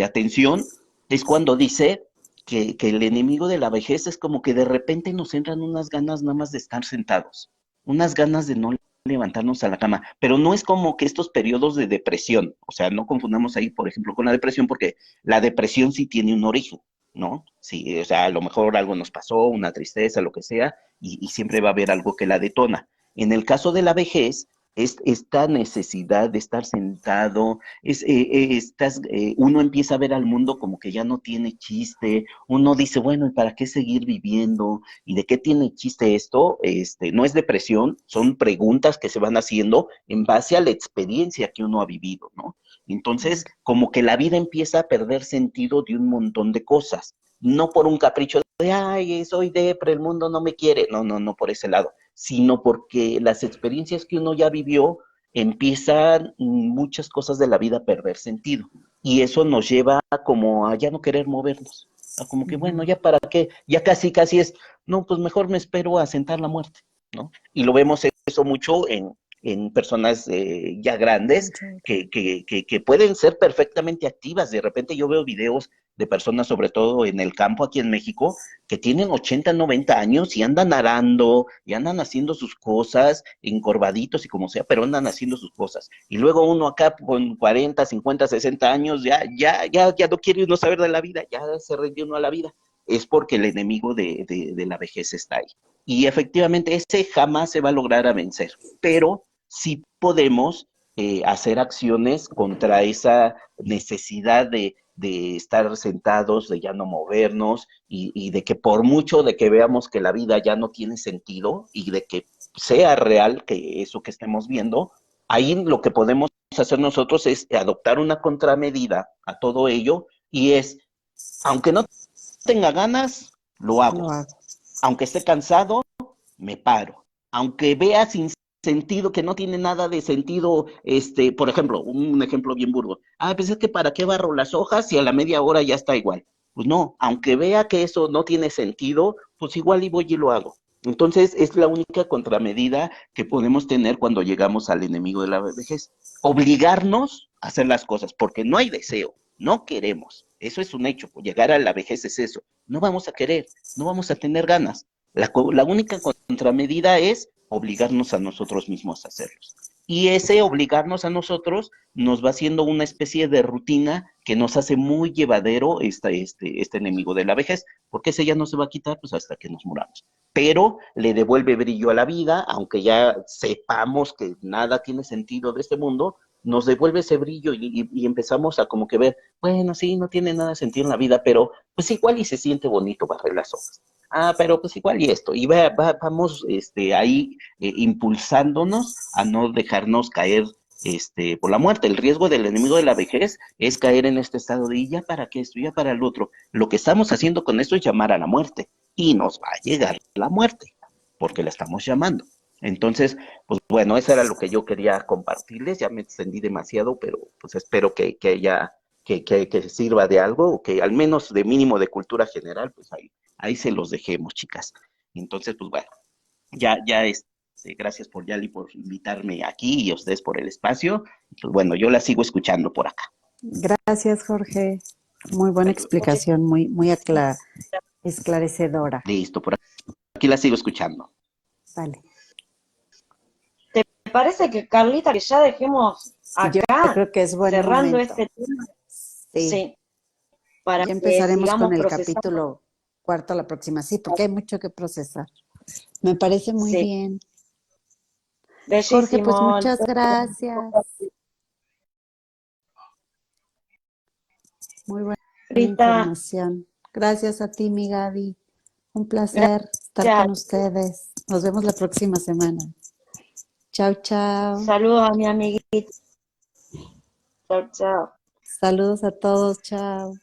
atención, es cuando dice que el enemigo de la vejez es como que de repente nos entran unas ganas nada más de estar sentados, unas ganas de no levantarnos a la cama, pero no es como que estos periodos de depresión, o sea, no confundamos ahí, por ejemplo, con la depresión, porque la depresión sí tiene un origen, ¿no? Sí, o sea, a lo mejor algo nos pasó, una tristeza, lo que sea, y siempre va a haber algo que la detona. En el caso de la vejez, es esta necesidad de estar sentado, uno empieza a ver al mundo como que ya no tiene chiste, uno dice, bueno, ¿y para qué seguir viviendo? ¿Y de qué tiene chiste esto? No es depresión, son preguntas que se van haciendo en base a la experiencia que uno ha vivido, ¿no? Entonces, como que la vida empieza a perder sentido de un montón de cosas, no por un capricho de, ay, soy depre, el mundo no me quiere, no, no, no por ese lado, sino porque las experiencias que uno ya vivió empiezan muchas cosas de la vida a perder sentido. Y eso nos lleva como a ya no querer movernos. A como que, bueno, ya para qué, ya casi, casi es, no, pues mejor me espero a sentar la muerte, ¿no? Y lo vemos eso mucho en personas ya grandes que pueden ser perfectamente activas. De repente yo veo videos de personas, sobre todo en el campo aquí en México, que tienen 80, 90 años y andan arando, y andan haciendo sus cosas, encorvaditos y como sea, pero andan haciendo sus cosas. Y luego uno acá con 40, 50, 60 años, ya no quiere uno saber de la vida, ya se rindió uno a la vida. Es porque el enemigo de la vejez está ahí. Y efectivamente ese jamás se va a lograr a vencer, pero sí podemos hacer acciones contra esa necesidad de estar sentados, de ya no movernos y de que por mucho de que veamos que la vida ya no tiene sentido y de que sea real que eso que estemos viendo, ahí lo que podemos hacer nosotros es adoptar una contramedida a todo ello y es, aunque no tenga ganas, lo hago. Lo hago. Aunque esté cansado, me paro. Aunque vea sin sentido, que no tiene nada de sentido, por ejemplo, un ejemplo bien burdo. Ah, pues es que para qué barro las hojas si a la media hora ya está igual. Pues no, aunque vea que eso no tiene sentido, pues igual y voy y lo hago. Entonces es la única contramedida que podemos tener cuando llegamos al enemigo de la vejez. Obligarnos a hacer las cosas, porque no hay deseo, no queremos. Eso es un hecho, llegar a la vejez es eso. No vamos a querer, no vamos a tener ganas. La única contramedida es obligarnos a nosotros mismos a hacerlos. Y ese obligarnos a nosotros nos va haciendo una especie de rutina que nos hace muy llevadero este enemigo de la vejez, porque ese ya no se va a quitar pues hasta que nos muramos. Pero le devuelve brillo a la vida, aunque ya sepamos que nada tiene sentido de este mundo, nos devuelve ese brillo y empezamos a como que ver, bueno, sí, no tiene nada de sentido en la vida, pero pues igual y se siente bonito barrer las hojas. Ah, pero pues igual y esto, y vamos ahí impulsándonos a no dejarnos caer por la muerte. El riesgo del enemigo de la vejez es caer en este estado de, ¿y ya para qué esto? ¿Ya para el otro? Lo que estamos haciendo con esto es llamar a la muerte, y nos va a llegar la muerte, porque la estamos llamando. Entonces, pues bueno, eso era lo que yo quería compartirles, ya me extendí demasiado, pero pues espero que sirva de algo, o que al menos de mínimo de cultura general, pues ahí se los dejemos, chicas. Entonces, pues bueno, ya gracias por Yali por invitarme aquí y a ustedes por el espacio. Pues bueno, yo la sigo escuchando por acá. Gracias, Jorge. Muy buena explicación, muy esclarecedora. Listo, por aquí la sigo escuchando. Vale. ¿Te parece que, Carlita, que ya dejemos Yo acá, creo que es buen cerrando momento. este tema? Sí. Sí. Para Ya que empezaremos sigamos con el procesando. capítulo 4 la próxima. Sí, porque hay mucho que procesar. Me parece muy Sí. bien. Bellísimo. Jorge, pues muchas gracias. Muy buena información. Gracias a ti, mi Gaby. Un placer estar con ustedes. Nos vemos la próxima semana. Chao, chao. Saludos a mi amiguita. Chao, chao. Saludos a todos. Chao.